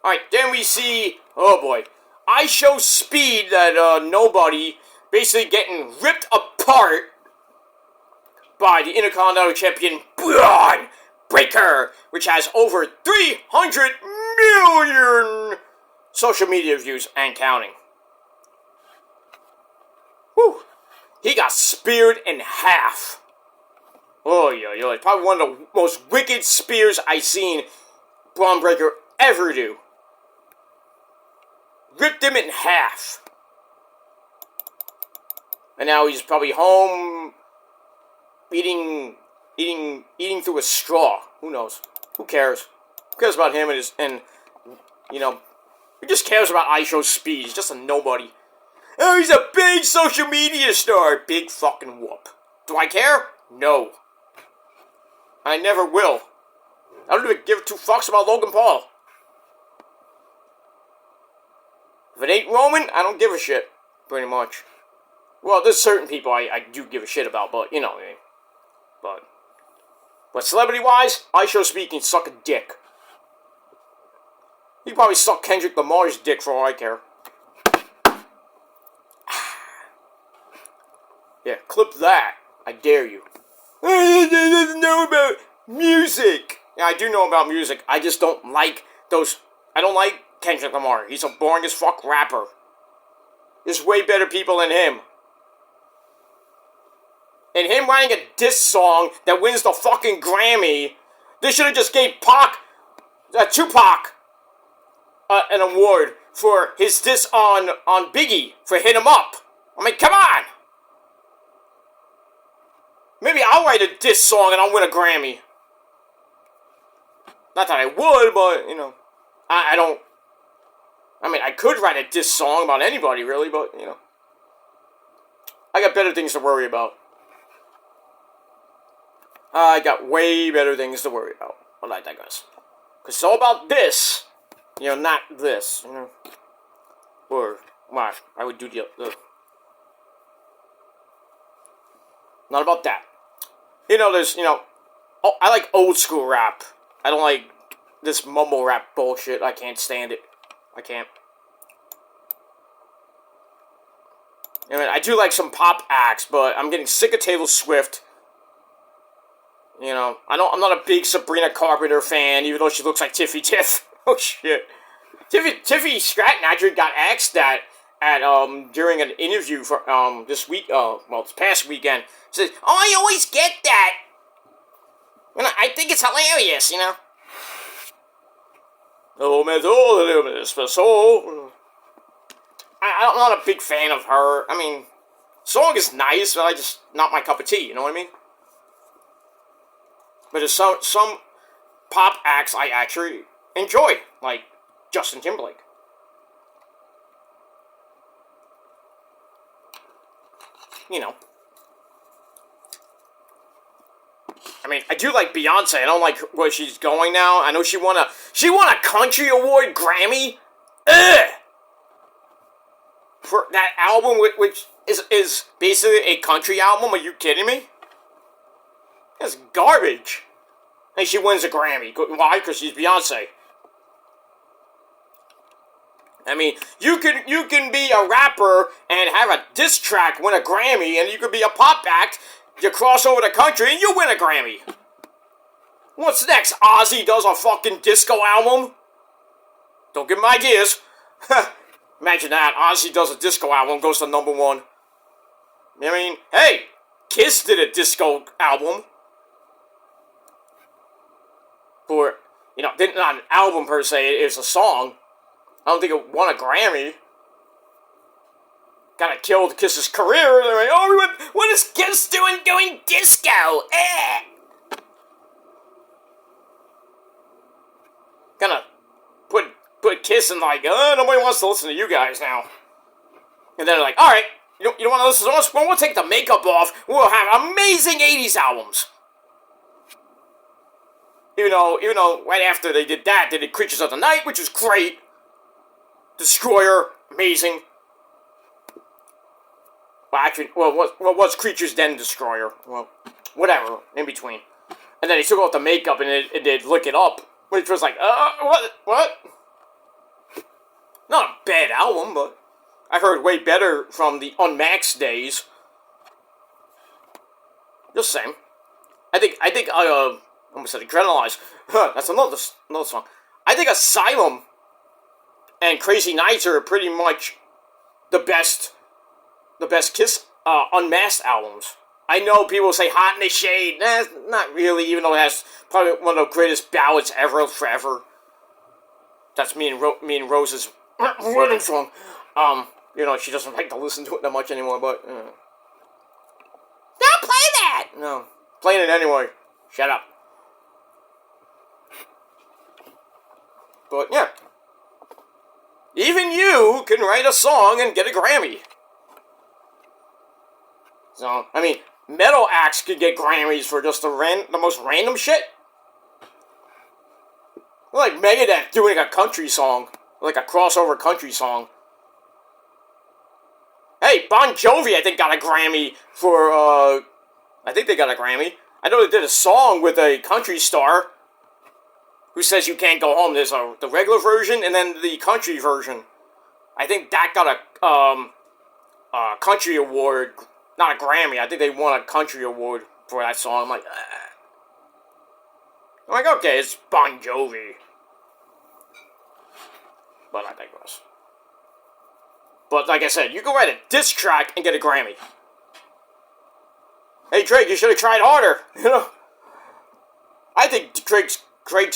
Alright, then we see, oh boy, I Show Speed, that nobody, basically getting ripped apart by the Intercontinental Champion, Braun Breaker, which has over 300 million social media views and counting. Whew. He got speared in half. Oh, yeah. It's probably one of the most wicked spears I've seen Bron Breakker ever do. Ripped him in half. And now he's probably home eating through a straw. Who knows? Who cares? Who cares about him and you know, who just cares about IShowSpeed? He's just a nobody. Oh, he's a big social media star. Big fucking whoop. Do I care? No. I never will. I don't even give two fucks about Logan Paul. If it ain't Roman, I don't give a shit. Pretty much. Well, there's certain people I do give a shit about, but, you know, but celebrity-wise, IShowSpeed can suck a dick. He probably suck Kendrick Lamar's dick for all I care. Yeah, clip that. I dare you. He doesn't know about music. Yeah, I do know about music. I just don't like those. I don't like Kendrick Lamar. He's a boring as fuck rapper. There's way better people than him. And him writing a diss song that wins the fucking Grammy, they should have just gave Tupac an award for his diss on Biggie for Hit 'Em Up. I mean, come on! Maybe I'll write a diss song and I'll win a Grammy. Not that I would, but, you know, I don't... I mean, I could write a diss song about anybody, really, but, you know. I got better things to worry about. I got way better things to worry about. But I digress. Because it's all about this, you know, not this, you know. Or, well, I would do the not about that. You know, there's, you know, I like old school rap. I don't like this mumble rap bullshit. I can't stand it. I can't. I mean, I do like some pop acts, but I'm getting sick of Taylor Swift. You know, I'm not a big Sabrina Carpenter fan, even though she looks like Tiffy Tiff. Oh shit. Tiffy Stratton actually got asked that at during an interview for this week this past weekend. She says, "Oh, I always get that. And I think it's hilarious, you know." I'm not a big fan of her. I mean, song is nice, but I just not my cup of tea. You know what I mean? But there's some pop acts I actually enjoy, like Justin Timberlake. You know. I mean, I do like Beyonce. I don't like where she's going now. I know she won a country award Grammy. Ugh! For that album, which is basically a country album. Are you kidding me? That's garbage. And she wins a Grammy. Why? Because she's Beyonce. I mean, you can be a rapper and have a diss track win a Grammy, and you could be a pop act, you cross over the country, and you win a Grammy. What's next? Ozzy does a fucking disco album? Don't give him ideas. Imagine that. Ozzy does a disco album, goes to #1. I mean, hey, Kiss did a disco album. For, you know, not an album per se, it's a song. I don't think it won a Grammy. Kinda killed Kiss's career. They're like, oh, what is Kiss doing disco? Eh. Kinda put Kiss in like, nobody wants to listen to you guys now. And then they're like, alright, you don't want to listen to us? Well, we'll take the makeup off. We'll have amazing 80s albums. Even though right after they did that, they did Creatures of the Night, which is great. Destroyer, amazing. Well, actually, what was Creatures then Destroyer? Well, whatever, in between. And then they took off the makeup and they'd Lick It Up, which was like, what? Not a bad album, but I heard way better from the Unmaxed days. Just saying. I think I almost said Adrenalize. That's another song. I think Asylum and Crazy Nights are pretty much the best the best Kiss Unmasked albums. I know people say Hot in the Shade. Nah, not really, even though it has probably one of the greatest ballads ever, forever. That's me and Rose's wedding song. She doesn't like to listen to it that much anymore, but... Don't play that! No. Playing it anyway. Shut up. But, yeah. Even you can write a song and get a Grammy. So, I mean, metal acts could get Grammys for just the most random shit. Like Megadeth doing a country song. Like a crossover country song. Hey, Bon Jovi, I think, got a Grammy for, I think they got a Grammy. I know they did a song with a country star who says you can't go home. There's the regular version and then the country version. I think that got a country award, not a Grammy. I think they won a country award for that song. I'm like, okay, it's Bon Jovi. But I digress. But like I said, you can write a diss track and get a Grammy. Hey Drake, you should have tried harder. I think Drake's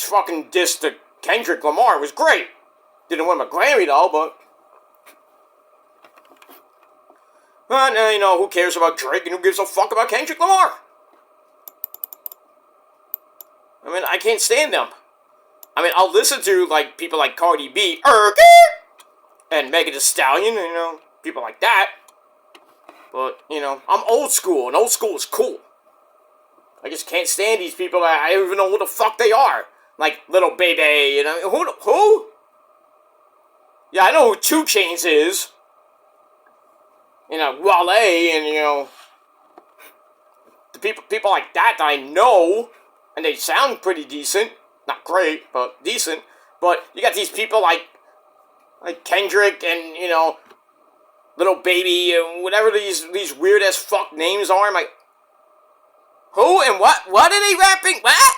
fucking diss to Kendrick Lamar was great. Didn't win him a Grammy though, but who cares about Drake and who gives a fuck about Kendrick Lamar? I mean, I can't stand them. I mean, I'll listen to like people like Cardi B, and Megan Thee Stallion, people like that. But, I'm old school, and old school is cool. I just can't stand these people that I don't even know who the fuck they are. Like, Little Baby, who? Yeah, I know who 2 Chainz is. Wale, and, the people like that I know, and they sound pretty decent. Not great, but decent. But you got these people like Kendrick and, Little Baby, and whatever these weird as fuck names are. I'm like, who and what? What are they rapping? What?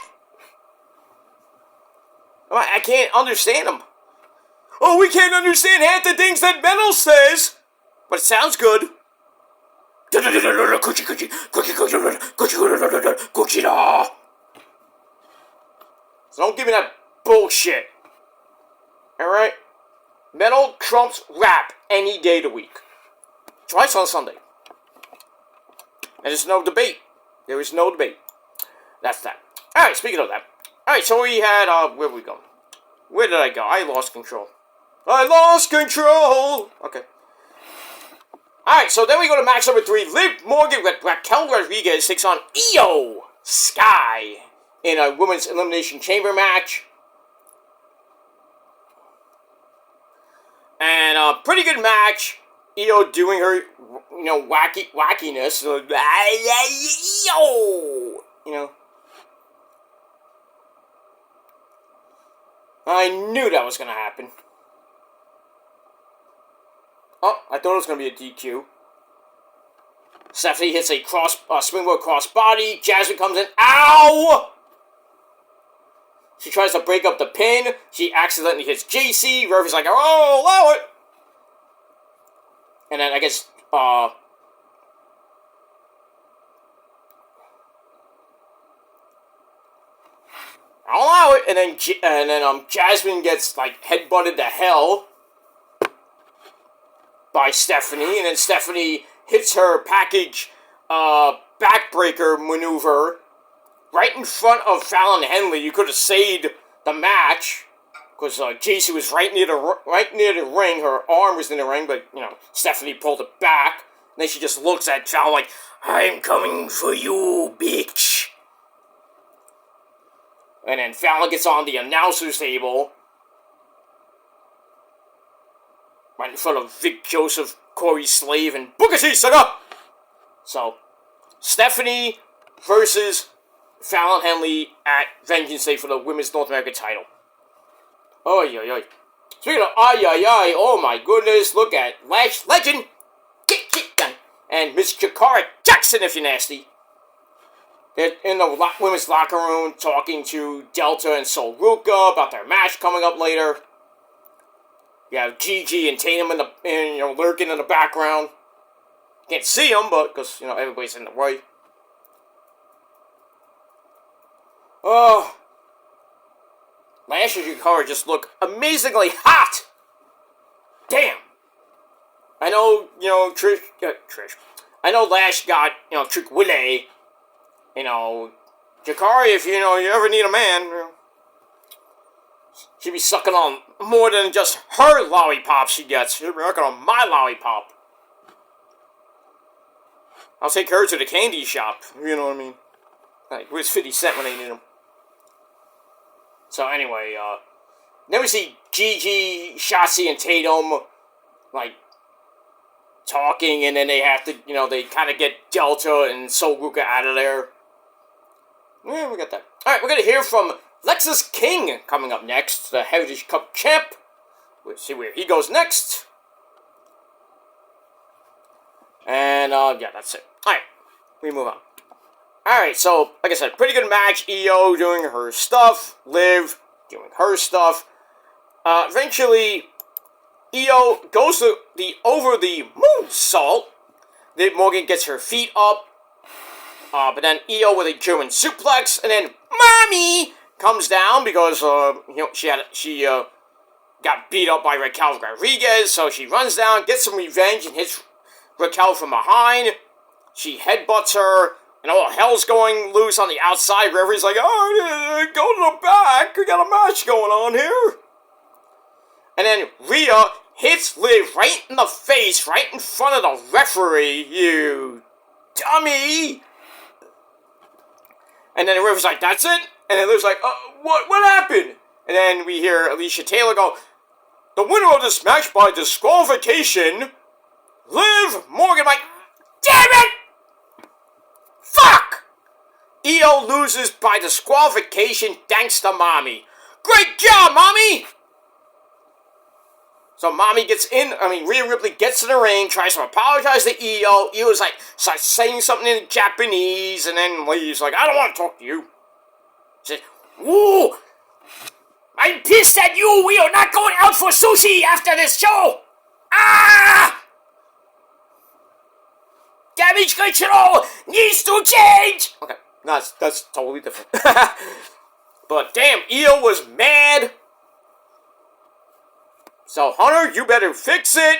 I can't understand them. Oh, we can't understand half the things that Metal says, but it sounds good. So don't give me that bullshit. Alright? Metal trumps rap any day of the week. Twice on Sunday. There's no debate. There is no debate. That's that. Alright, speaking of that. Alright, so we had, where we go? Where did I go? I lost control. I lost control! Okay. Alright, so then we go to match number 3. Liv Morgan with Raquel Rodriguez takes on Io Sky in a women's elimination chamber match. And a pretty good match. Io doing her, wackiness. I knew that was going to happen. Oh, I thought it was going to be a DQ. Stephanie hits a springboard crossbody. Jasmine comes in. Ow! She tries to break up the pin. She accidentally hits JC. Referee's like, oh, allow it. And then I guess, I'll allow it. And then Jasmine gets, headbutted to hell by Stephanie. And then Stephanie hits her package, backbreaker maneuver right in front of Fallon Henley. You could have saved the match, because JC was right near the ring. Her arm was in the ring, but Stephanie pulled it back. And then she just looks at Fallon like, "I'm coming for you, bitch." And then Fallon gets on the announcer's table, right in front of Vic Joseph, Corey Slave, and Booker T. Saga. So, Stephanie versus Fallon Henley at Vengeance Day for the Women's North American title. Oy, oy, oy. Speaking of oh my goodness, look at Lash Legend, Kick Gun, and Miss Jakara Jackson, if you're nasty. They're in the women's locker room talking to Delta and Sol Ruka about their match coming up later. You have Gigi and Tatum lurking in the background. Can't see them, but because, everybody's in the way. Oh. Lash and Jakara just look amazingly hot. Damn. I know, Trish. I know Lash got, Trick Willie. Jakari, if you ever need a man, she'd be sucking on more than just her lollipop she gets. She'd be sucking on my lollipop. I'll take her to the candy shop, you know what I mean? Like, where's 50 Cent when they need him? So anyway, then we see Gigi, Shotzi, and Tatum, like, talking, and then they have to, they kind of get Delta and Sol Ruka out of there. Yeah, we got that. Alright, we're going to hear from Lexis King coming up next, the Heritage Cup champ. We'll see where he goes next. And, yeah, that's it. Alright, we move on. Alright, so, like I said, pretty good match. Io doing her stuff. Liv doing her stuff. Eventually, Io goes to over the moonsault. Liv Morgan gets her feet up. But then Io with a German suplex. And then Mommy comes down because, she got beat up by Raquel Rodriguez. So she runs down, gets some revenge, and hits Raquel from behind. She headbutts her. And all hell's going loose on the outside. Referee's like, oh, go to the back. We got a match going on here. And then Rhea hits Liv right in the face, right in front of the referee. You dummy. And then the referee's like, that's it? And then Liv's like, what happened? And then we hear Alicia Taylor go, the winner of this match by disqualification, Liv Morgan. Like, damn it! Fuck! Io loses by disqualification thanks to Mommy. Great job, Mommy! So Mommy gets in, Rhea Ripley gets in the ring, tries to apologize to Io. Io's like, starts saying something in Japanese, and then leaves like, I don't want to talk to you. She says, woo! I'm pissed at you! We are not going out for sushi after this show! Ah! Damage control needs to change! Okay, that's totally different. But damn, Io was mad. So, Hunter, you better fix it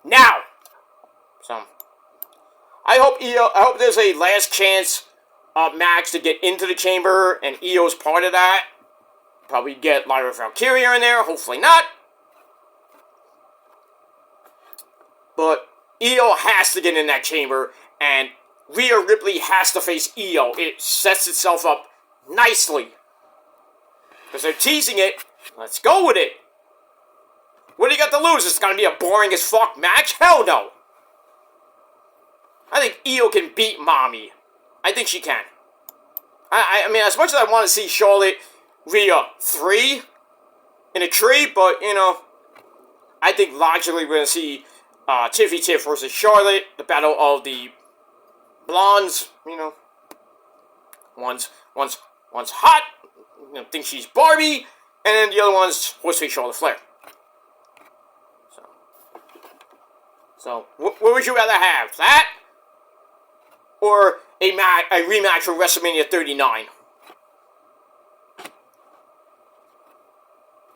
now. So, I hope there's a last chance match to get into the chamber, and Io's part of that. Probably get Lyra Valkyria in there, hopefully not. But Io has to get in that chamber, and Rhea Ripley has to face Io. It sets itself up nicely. Because they're teasing it. Let's go with it. What do you got to lose? It's going to be a boring as fuck match? Hell no. I think Io can beat Mommy. I think she can. I mean, as much as I want to see Charlotte Rhea 3 in a tree, but, I think logically we're going to see Tiffy Tiff versus Charlotte, the battle of the blondes, One's hot, thinks she's Barbie, and then the other one's horseface Charlotte Flair. So, what would you rather have? That? Or a rematch from WrestleMania 39?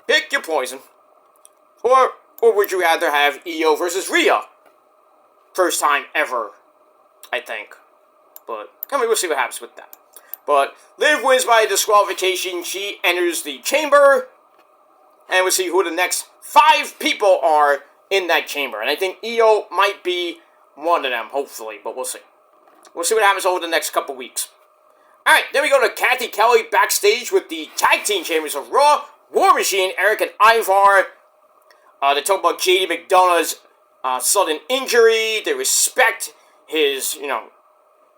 Pick your poison. Or would you rather have Io versus Rhea? First time ever, I think. But, we'll see what happens with that. But, Liv wins by disqualification. She enters the chamber. And we'll see who the next 5 people are in that chamber. And I think Io might be one of them, hopefully. But we'll see. We'll see what happens over the next couple weeks. Alright, then we go to Kathy Kelly backstage with the tag team champions of Raw, War Machine, Eric and Ivar. They talk about JD McDonough's sudden injury. They respect his,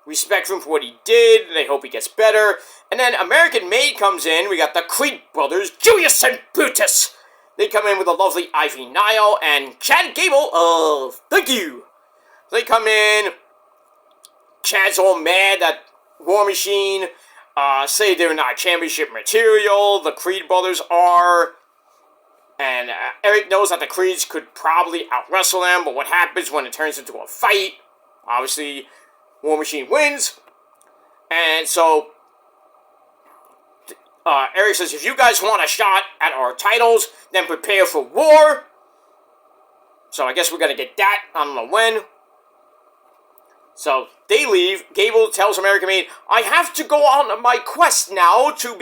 respect him for what he did. They hope he gets better. And then American Made comes in. We got the Creed brothers, Julius and Brutus. They come in with a lovely Ivy Nile and Chad Gable of Thank You. They come in. Chad's all mad that War Machine say they're not championship material. The Creed brothers are. And Eric knows that the Creeds could probably out-wrestle them, but what happens when it turns into a fight? Obviously, War Machine wins. And so, Eric says, if you guys want a shot at our titles, then prepare for war. So I guess we're going to get that. I don't know when. So they leave. Gable tells American Made, I have to go on my quest now to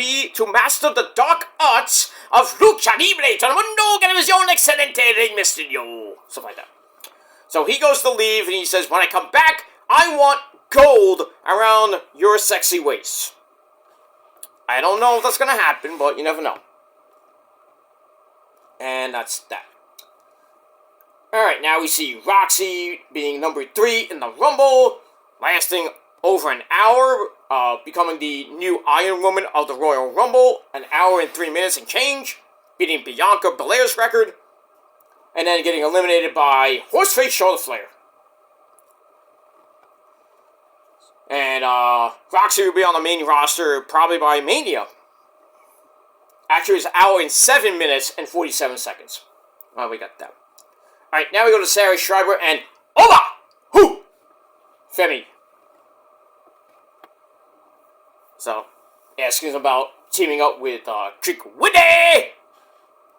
master the dark arts of lucha libre. Todo el mundo que visión excelente ring misterio. Stuff like that. So he goes to leave and he says, when I come back, I want gold around your sexy waist. I don't know if that's going to happen, but you never know. And that's that. Alright, now we see Roxy being number 3 in the Rumble, lasting over an hour, becoming the new Iron Woman of the Royal Rumble, an hour and 3 minutes and change, beating Bianca Belair's record, and then getting eliminated by Horseface Charlotte Flair. And Roxy will be on the main roster probably by Mania. Actually, it's an hour and 7 minutes and 47 seconds. Well, we got that. Alright, now we go to Sarah Schreiber and Oba! Who? Femi. So, asking about teaming up with Trick Willie!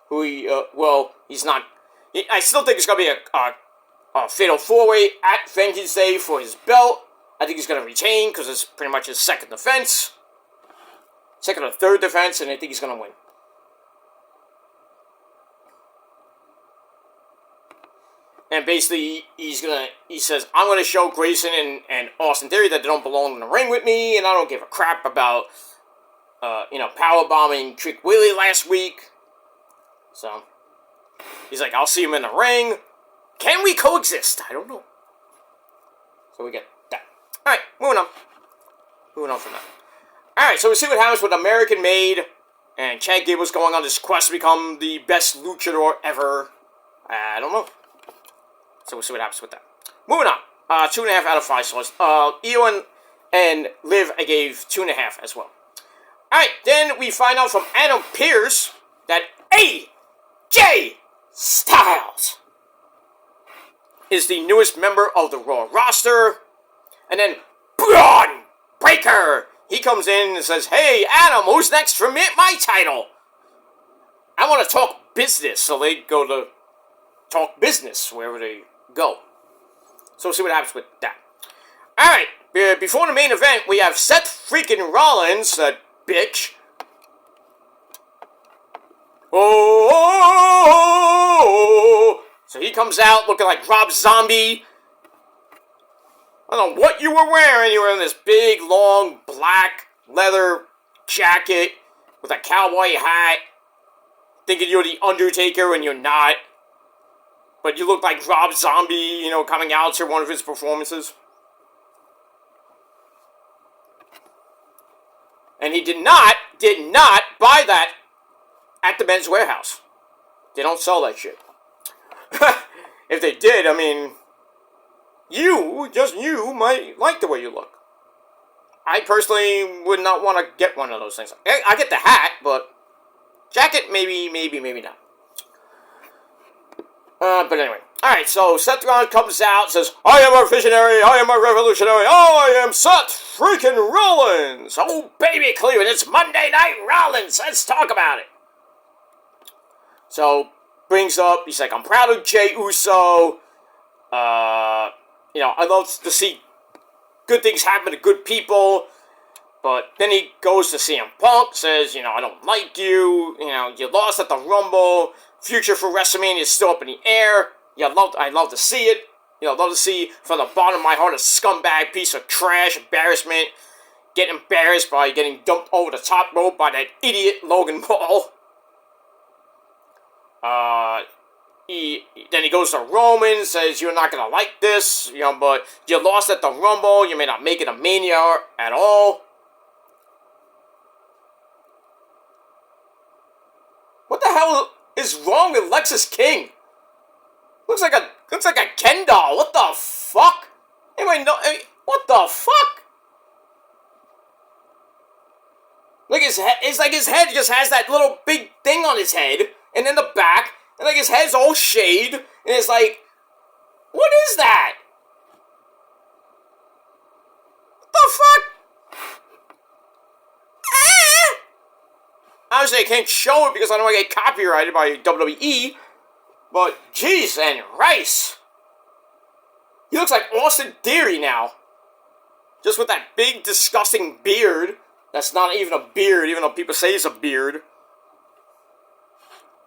Who he's not. I still think it's going to be a fatal 4-way at Vengeance Day for his belt. I think he's going to retain because it's pretty much his second defense. Second or third defense, and I think he's going to win. And basically, he says, I'm going to show Grayson and Austin Theory that they don't belong in the ring with me, and I don't give a crap about, powerbombing Trick Willie last week. So, he's like, I'll see him in the ring. Can we coexist? I don't know. So we get that. Alright, moving on. Moving on from that. Alright, so we see what happens with American Made, and Chad Gable's going on this quest to become the best luchador ever. I don't know. So we'll see what happens with that. Moving on. 2.5 out of 5 stars. Io and Liv, I gave 2.5 as well. Alright, then we find out from Adam Pearce that AJ Styles is the newest member of the Raw roster. And then Braun Breaker, he comes in and says, hey, Adam, who's next for my title? I want to talk business. So they go to talk business wherever they go. So we'll see what happens with that. Alright, before the main event, we have Seth freaking Rollins, that bitch. Oh! So he comes out looking like Rob Zombie. I don't know what you were wearing. You were in this big, long, black leather jacket with a cowboy hat. Thinking you're the Undertaker when you're not. But you look like Rob Zombie, coming out to one of his performances. And he did not buy that at the Men's Warehouse. They don't sell that shit. If they did, you might like the way you look. I personally would not want to get one of those things. I get the hat, but jacket, maybe not. But anyway. Alright, so Seth Rollins comes out, says, I am a visionary, I am a revolutionary, I am Seth freaking Rollins! Oh, baby Cleveland, it's Monday Night Rollins, let's talk about it! So, brings up, he's like, I'm proud of Jey Uso, I love to see good things happen to good people, but then he goes to CM Punk, says, I don't like you, you lost at the Rumble, future for WrestleMania is still up in the air. I love to see it. Love to see from the bottom of my heart a scumbag piece of trash, embarrassment, get embarrassed by getting dumped over the top rope by that idiot Logan Paul. Then he goes to Roman, says you're not gonna like this, but you lost at the Rumble. You may not make it a Mania at all. What the hell is wrong with Lexis King? Looks like a Ken doll. What the fuck? Anyway, what the fuck? Like his head just has that little big thing on his head, and then the back, and like his head's all shaved, and it's like, what is that? What the fuck? Obviously, I can't show it because I don't want to get copyrighted by WWE, but jeez and rice. He looks like Austin Theory now. Just with that big, disgusting beard. That's not even a beard, even though people say it's a beard.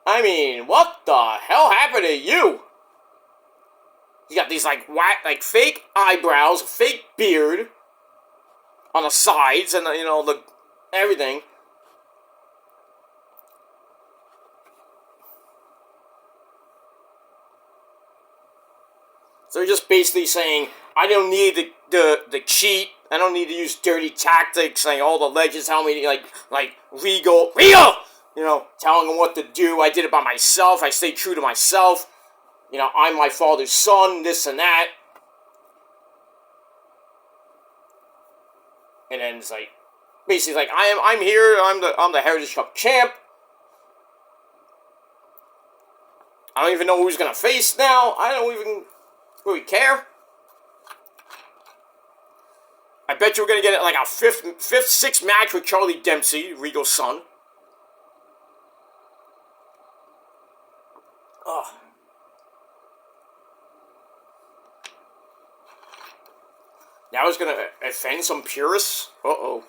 I mean, what the hell happened to you? You got these, like, fake eyebrows, fake beard on the sides, and, you know, the everything. So you're just basically saying, I don't need the cheat. I don't need to use dirty tactics. Like all the legends tell me, like Regal, you know, telling them what to do. I did it by myself. I stayed true to myself. You know, I'm my father's son. This and that. And then it's like, basically, like I'm here. I'm the Heritage Cup champ. I don't even know who's gonna face now. I don't even really care. I bet you we're gonna get like a fifth, sixth match with Charlie Dempsey, Regal's son. Ugh. Now it's gonna offend some purists. Uh-oh.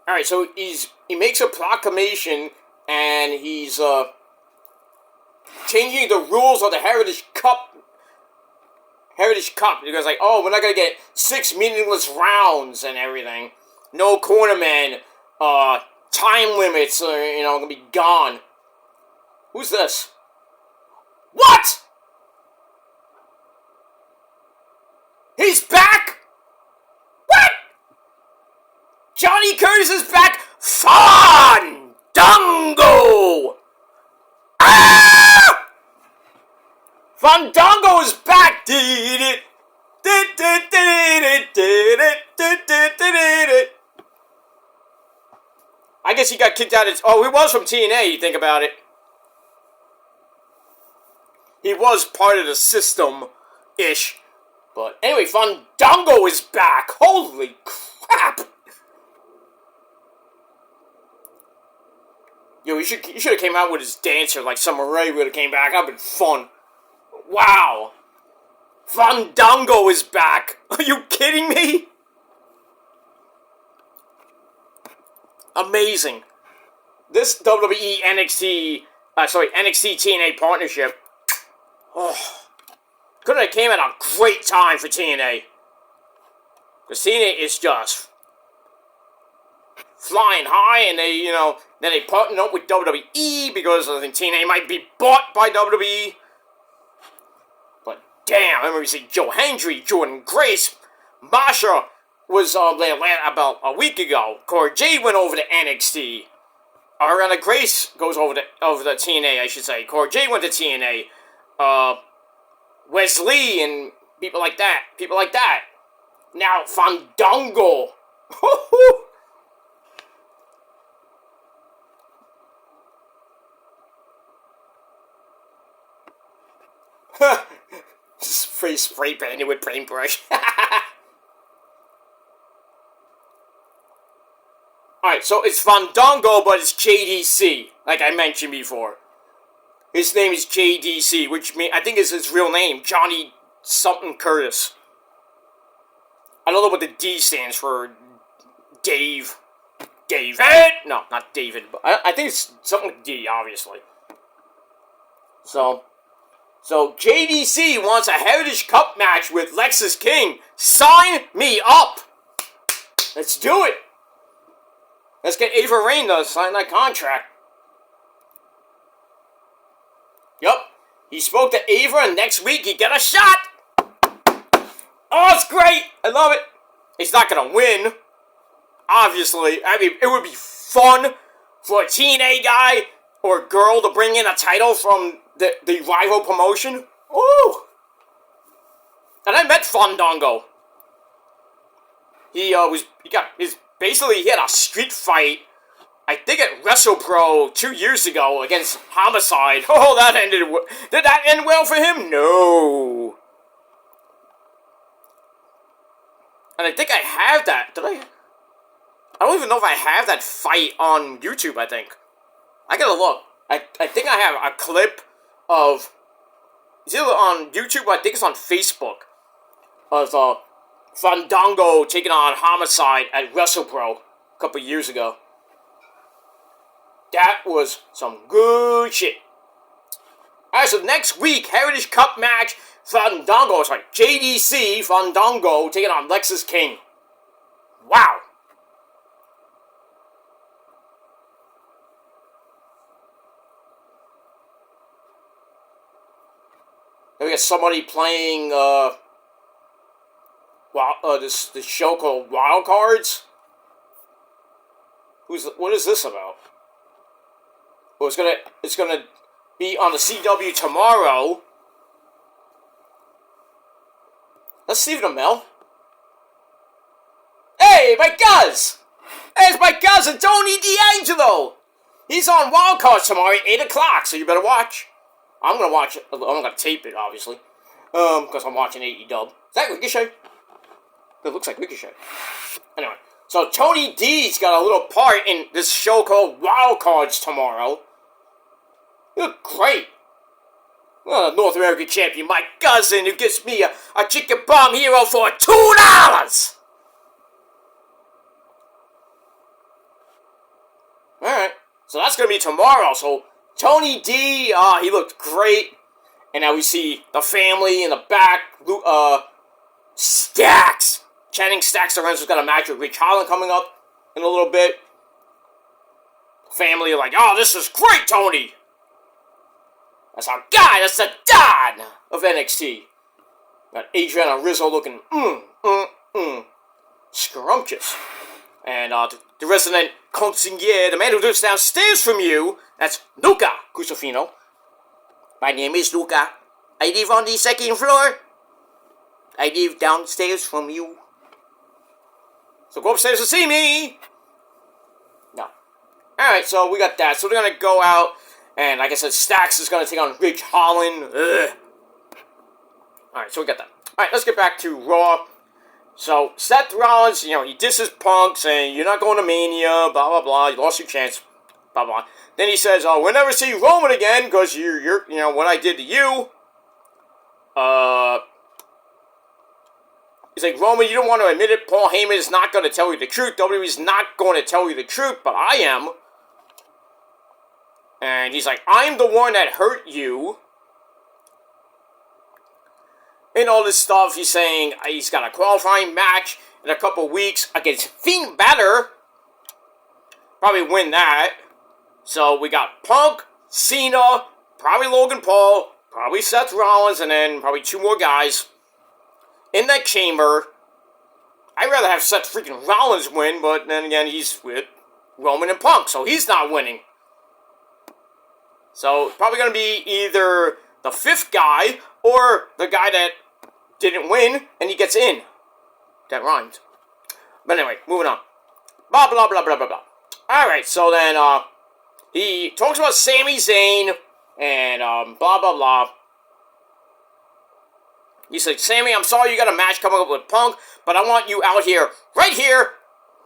Alright, so he makes a proclamation and he's changing the rules of the Heritage Cup. Because like, oh, we're not gonna get 6 meaningless rounds and everything. No cornermen. Time limits are, you know, gonna be gone. Who's this? What? He's back? What? Johnny Curtis is back? Fandango! Ah! Fandango is back! I guess he got kicked out of... Oh, he was from TNA, you think about it. He was part of the system-ish. But anyway, Fandango is back! Holy crap! Yo, he should have came out with his dancer like Summer Rae would have came back. That'd been fun. Wow! Fandango is back! Are you kidding me? Amazing. This WWE NXT TNA partnership, couldn't have came at a great time for TNA. Because TNA is just flying high, and they, you know, then they partnered up with WWE because I think TNA might be bought by WWE. But damn, I remember you see Joe Hendry, Jordan Grace, Masha was about a week ago. Cora Jade went over to NXT. Ariana Grace goes over to TNA, I should say. Cora Jade went to TNA. Wesley and people like that. Now Fandango. Spray painted with paintbrush. Alright, so it's Fandango, but it's JDC, like I mentioned before. His name is JDC, which I think is his real name, Johnny something Curtis. I don't know what the D stands for. Dave. David? No, not David, but I think it's something with D, obviously. So JDC wants a Heritage Cup match with Lexis King. Sign me up! Let's do it! Let's get Ava Raine to sign that contract. Yup. He spoke to Ava, and next week he got a shot! Oh, it's great! I love it! He's not gonna win. Obviously. I mean, it would be fun for a TNA guy or girl to bring in a title from the rival promotion. Ooh! And I met Fandango. he had a street fight, I think at WrestlePro 2 years ago against Homicide. Oh, did that end well for him? No. And I think I have that. Did I? I don't even know if I have that fight on YouTube, I think. I gotta look. I think I have a clip of... It's either on YouTube or I think it's on Facebook. Of Fandango taking on Homicide at WrestlePro a couple years ago. That was some good shit. Alright, so next week, Heritage Cup match, JDC Fandango taking on Lexis King. Wow. We got somebody playing, this show called Wild Cards. What is this about? Well, it's gonna be on the CW tomorrow. That's Stephen Amell. Hey, my Guz! Hey, it's my cousin Tony D'Angelo! He's on Wild Cards tomorrow at 8 o'clock, so you better watch. I'm gonna watch it. I'm gonna tape it, obviously. Because I'm watching AEW. Is that Ricochet? It looks like Ricochet. Anyway, so Tony D's got a little part in this show called Wild Cards tomorrow. You look great. North American champion, my cousin, who gives me a chicken bomb hero for $2! Alright, so that's gonna be tomorrow, so Tony D, he looked great. And now we see the family in the back. Stacks. Channing Stacks Lorenzo's got a match with Rich Holland coming up in a little bit. Family are like, oh, this is great, Tony. That's our guy. That's the Don of NXT. Got Adriana Rizzo looking, scrumptious. And the resident consigliere, the man who lives downstairs from you, that's Luca Cusofino. My name is Luca. I live on the second floor. I live downstairs from you. So go upstairs to see me. No. Alright, so we got that. So they're going to go out. And like I said, Stacks is going to take on Ridge Holland. Alright, so we got that. Alright, let's get back to Raw. So, Seth Rollins, he disses Punk, saying, you're not going to Mania, blah, blah, blah, you lost your chance, blah, blah. Then he says, we'll never see Roman again, because you're what I did to you. He's like, Roman, you don't want to admit it, Paul Heyman is not going to tell you the truth, WWE's not going to tell you the truth, but I am. And he's like, I'm the one that hurt you. And all this stuff, he's saying he's got a qualifying match in a couple weeks against Finn Balor. Probably win that. So we got Punk, Cena, probably Logan Paul, probably Seth Rollins, and then probably 2 more guys in that chamber. I'd rather have Seth freaking Rollins win, but then again, he's with Roman and Punk, so he's not winning. So probably going to be either the 5th guy or the guy that didn't win, and he gets in. That rhymed. But anyway, moving on. Blah, blah, blah, blah, blah, blah. Alright, so then, he talks about Sami Zayn, and, blah, blah, blah. He said, Sami, I'm sorry you got a match coming up with Punk, but I want you out here,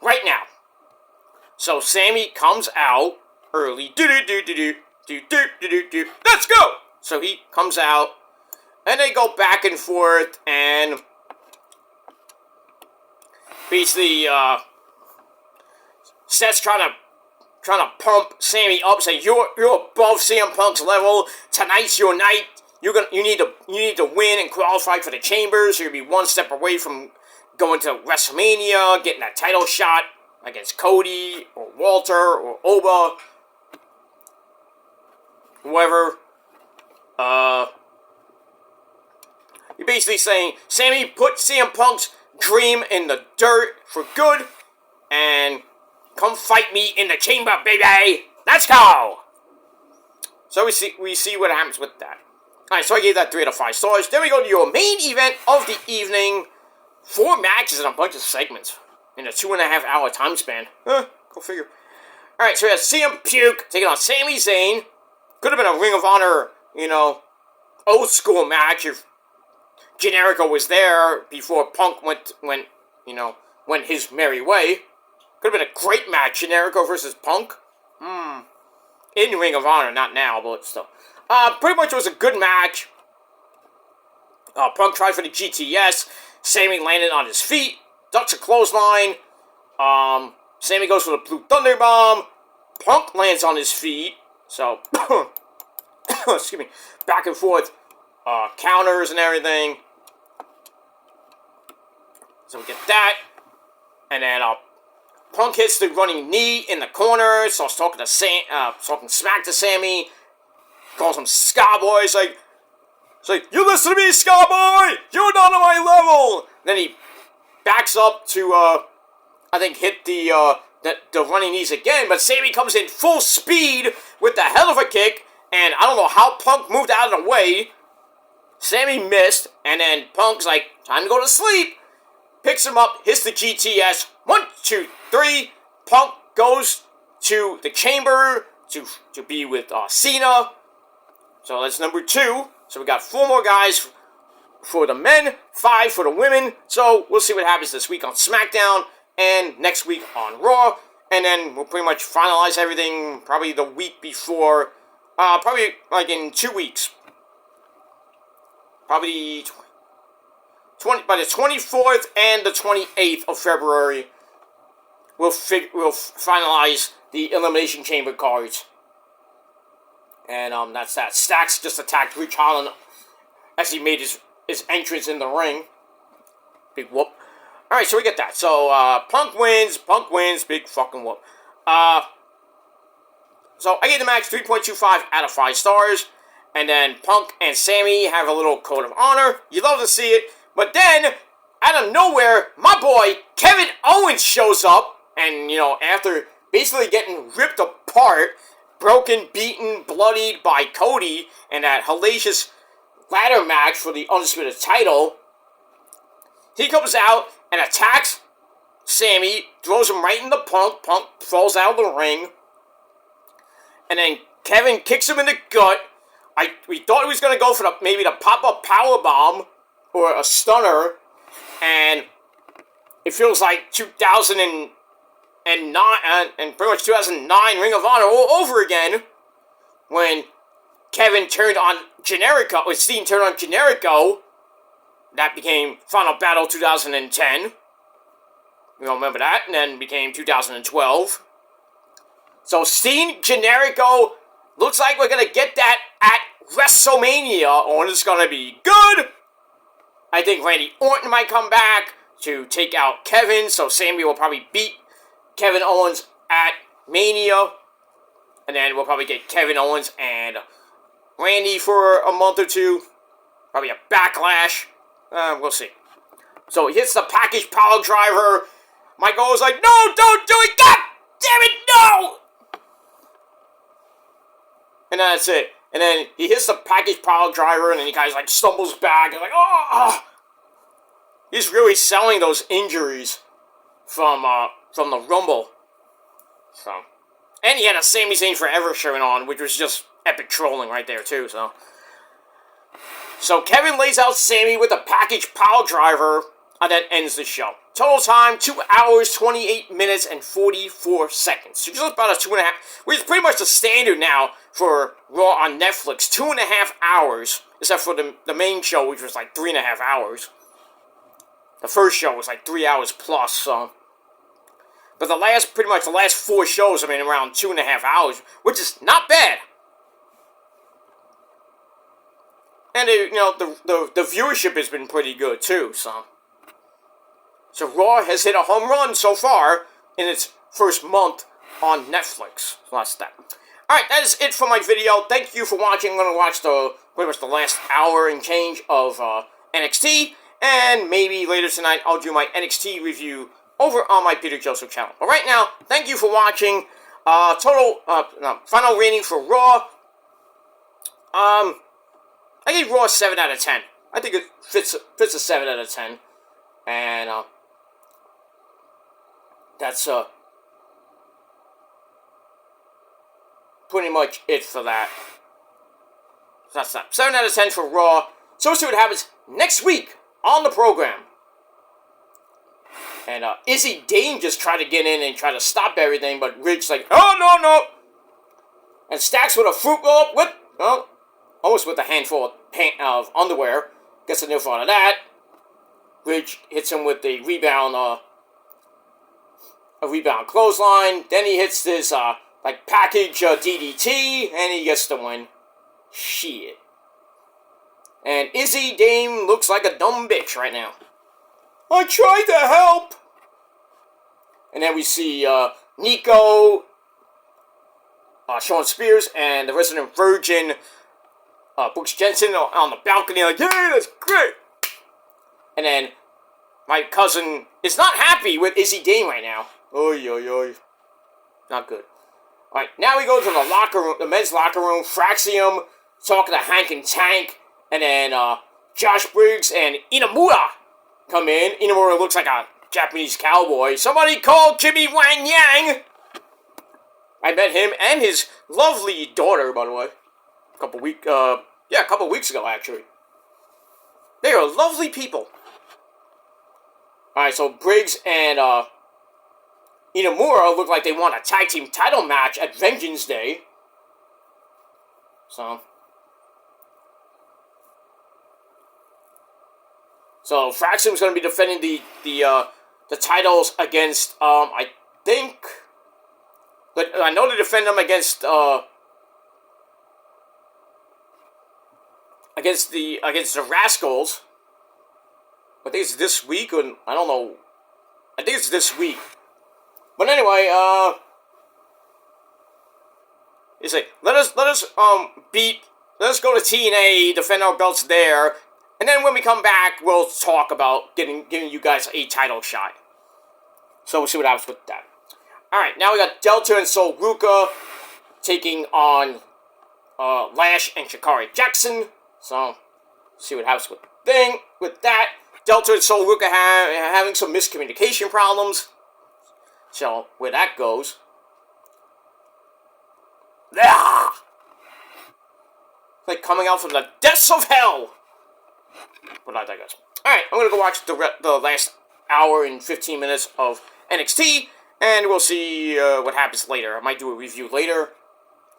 right now. So Sami comes out early. Let's go! So he comes out. And they go back and forth, and basically, Seth's trying to pump Sami up, saying you're above CM Punk's level. Tonight's your night. You need to win and qualify for the chambers. You're gonna be one step away from going to WrestleMania, getting that title shot against Cody or Walter or Oba, whoever. You're basically saying, Sami, put CM Punk's dream in the dirt for good, and come fight me in the chamber, baby! Let's go! So we see what happens with that. Alright, so I gave that 3 out of 5 stars. Then we go to your main event of the evening. 4 matches and a bunch of segments. in a 2.5 hour time span. Go figure. Alright, so we have CM Punk taking on Sami Zayn. Could have been a Ring of Honor, old school match if Generico was there before Punk went his merry way. Could have been a great match, Generico versus Punk. In Ring of Honor, not now, but still. Pretty much it was a good match. Punk tried for the GTS. Sami landed on his feet. Ducks a clothesline. Sami goes for the Blue Thunder Bomb. Punk lands on his feet. So, excuse me, back and forth counters and everything. So we get that. And then Punk hits the running knee in the corner. Starts talking smack to Sami. Calls him Scarboy. It's like, you listen to me, Scarboy! You're not on my level! Then he backs up to, hit the running knees again, but Sami comes in full speed with the hell of a kick, and I don't know how Punk moved out of the way. Sami missed, and then Punk's like, time to go to sleep. Picks him up, hits the GTS. 1, 2, 3. Punk goes to the chamber to be with Cena. So that's number 2. So we got 4 more guys for the men, 5 for the women. So we'll see what happens this week on SmackDown and next week on Raw. And then we'll pretty much finalize everything probably the week before. Probably like in 2 weeks. Probably by the 24th and the 28th of February. We'll finalize the Elimination Chamber cards. And that's that. Stacks just attacked Rich Holland as he made his entrance in the ring. Big whoop. Alright, so we get that. So, Punk wins, big fucking whoop. So, I gave the match 3.25 out of 5 stars. And then Punk and Sami have a little code of honor. You love to see it. But then, out of nowhere, my boy, Kevin Owens shows up. And, after basically getting ripped apart, broken, beaten, bloodied by Cody in that hellacious ladder match for the Undisputed title, he comes out and attacks Sami, throws him right in the Punk. Punk falls out of the ring. And then Kevin kicks him in the gut. We thought he was going to go for maybe the pop-up powerbomb or a stunner. And it feels like 2009 and pretty much 2009 Ring of Honor all over again when Kevin turned on Generico, or Steen turned on Generico. That became Final Battle 2010. You don't remember that? And then became 2012. So Steen, Generico, looks like we're going to get that at WrestleMania, and it's going to be good. I think Randy Orton might come back to take out Kevin, so Sami will probably beat Kevin Owens at Mania. And then we'll probably get Kevin Owens and Randy for a month or two. Probably a backlash. We'll see. So he hits the package power driver. Michael was like, no, don't do it. God damn it, no! And then that's it. And then he hits the package power driver, and then he kind of like stumbles back and like, oh! He's really selling those injuries from the Rumble. So, and he had a Sami Zayn Forever shirt on, which was just epic trolling right there too. So Kevin lays out Sami with a package power driver, and then ends the show. Total time, 2 hours, 28 minutes, and 44 seconds. So just about a 2.5, which is pretty much the standard now for Raw on Netflix. 2.5 hours, except for the main show, which was like 3.5 hours. The first show was like 3 hours plus, so. But pretty much the last 4 shows have been around 2.5 hours, which is not bad. And, the viewership has been pretty good, too, so. So Raw has hit a home run so far in its first month on Netflix. So that's that. Alright, that is it for my video. Thank you for watching. I'm going to watch pretty much the last hour and change of NXT. And maybe later tonight I'll do my NXT review over on my Peter Joseph channel. But right now, thank you for watching. Final rating for Raw. I gave Raw 7 out of 10. I think it fits a 7 out of 10. And, that's pretty much it for that. So that's that. 7 out of 10 for Raw. So we'll see what happens next week on the program. And Izzy Dane just tried to get in and try to stop everything, but Ridge's like, oh, no. And Stacks with a fruit roll-up with, well, almost with a handful of underwear. Gets a new out of that. Ridge hits him with a rebound clothesline. Then he hits this, package DDT, and he gets the win. Shit. And Izzy Dame looks like a dumb bitch right now. I tried to help! And then we see Nico, Sean Spears, and the resident virgin, Brooks Jensen, on the balcony, like, yeah, that's great! And then my cousin is not happy with Izzy Dame right now. Oy. Not good. Alright, now we go to the locker room, the men's locker room. Fraxium talking to Hank and Tank. And then Josh Briggs and Inamura come in. Inamura looks like a Japanese cowboy. Somebody call Jimmy Wang Yang! I met him and his lovely daughter, by the way. A couple weeks ago, actually. They are lovely people. Alright, so Briggs and Inamura look like they want a tag team title match at Vengeance Day. So Fraxium's going to be defending the titles against, I think, but I know they defend them against the Rascals. I think it's this week, or I don't know. I think it's this week. But anyway, it's like let us go to TNA, defend our belts there. And then when we come back, we'll talk about giving you guys a title shot. So we'll see what happens with that. Alright, now we got Delta and Sol Ruka taking on Lash and Shikari Jackson. So, see what happens with that. Delta and Sol Ruka having some miscommunication problems. So, where that goes. Like coming out from the depths of hell. But I digress. Alright, I'm going to go watch the last hour and 15 minutes of NXT, and we'll see what happens later. I might do a review later,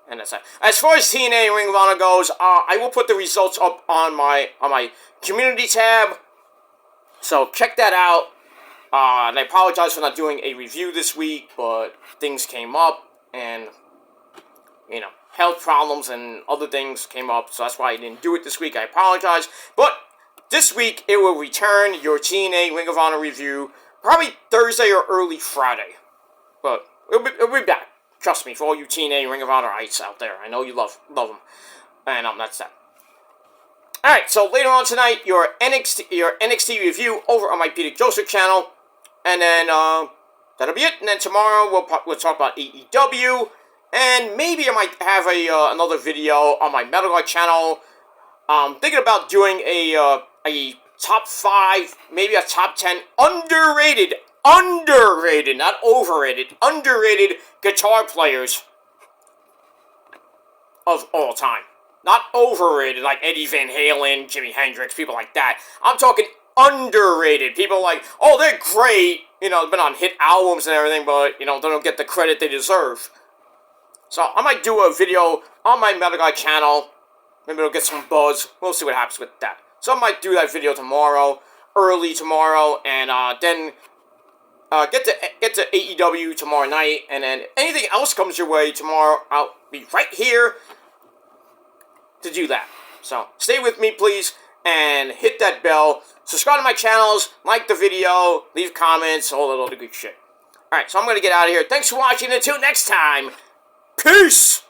and that's that. As far as TNA Ring of Honor goes, I will put the results up on my community tab, so check that out. And I apologize for not doing a review this week, but things came up, and, health problems and other things came up, so that's why I didn't do it this week. I apologize, but this week, it will return your TNA Ring of Honor review, probably Thursday or early Friday. But it'll be back. Trust me, for all you TNA Ring of Honor ites out there. I know you love them. And that's that. Alright, so later on tonight, your NXT review over on my Peter Joseph channel. And then, that'll be it. And then tomorrow, we'll talk about AEW. And maybe I might have another video on my Metal Guard channel. Thinking about doing a top 5, maybe a top 10 underrated, not overrated, underrated guitar players of all time. Not overrated, like Eddie Van Halen, Jimi Hendrix, people like that. I'm talking underrated. People like, oh, they're great, been on hit albums and everything, but, they don't get the credit they deserve. So, I might do a video on my Metal Guy channel. Maybe it'll get some buzz. We'll see what happens with that. So I might do that video tomorrow, early tomorrow, and then get to AEW tomorrow night, and then anything else comes your way tomorrow, I'll be right here to do that. So stay with me, please, and hit that bell. Subscribe to my channels, like the video, leave comments, all that other good shit. Alright, so I'm going to get out of here. Thanks for watching. Until next time, peace!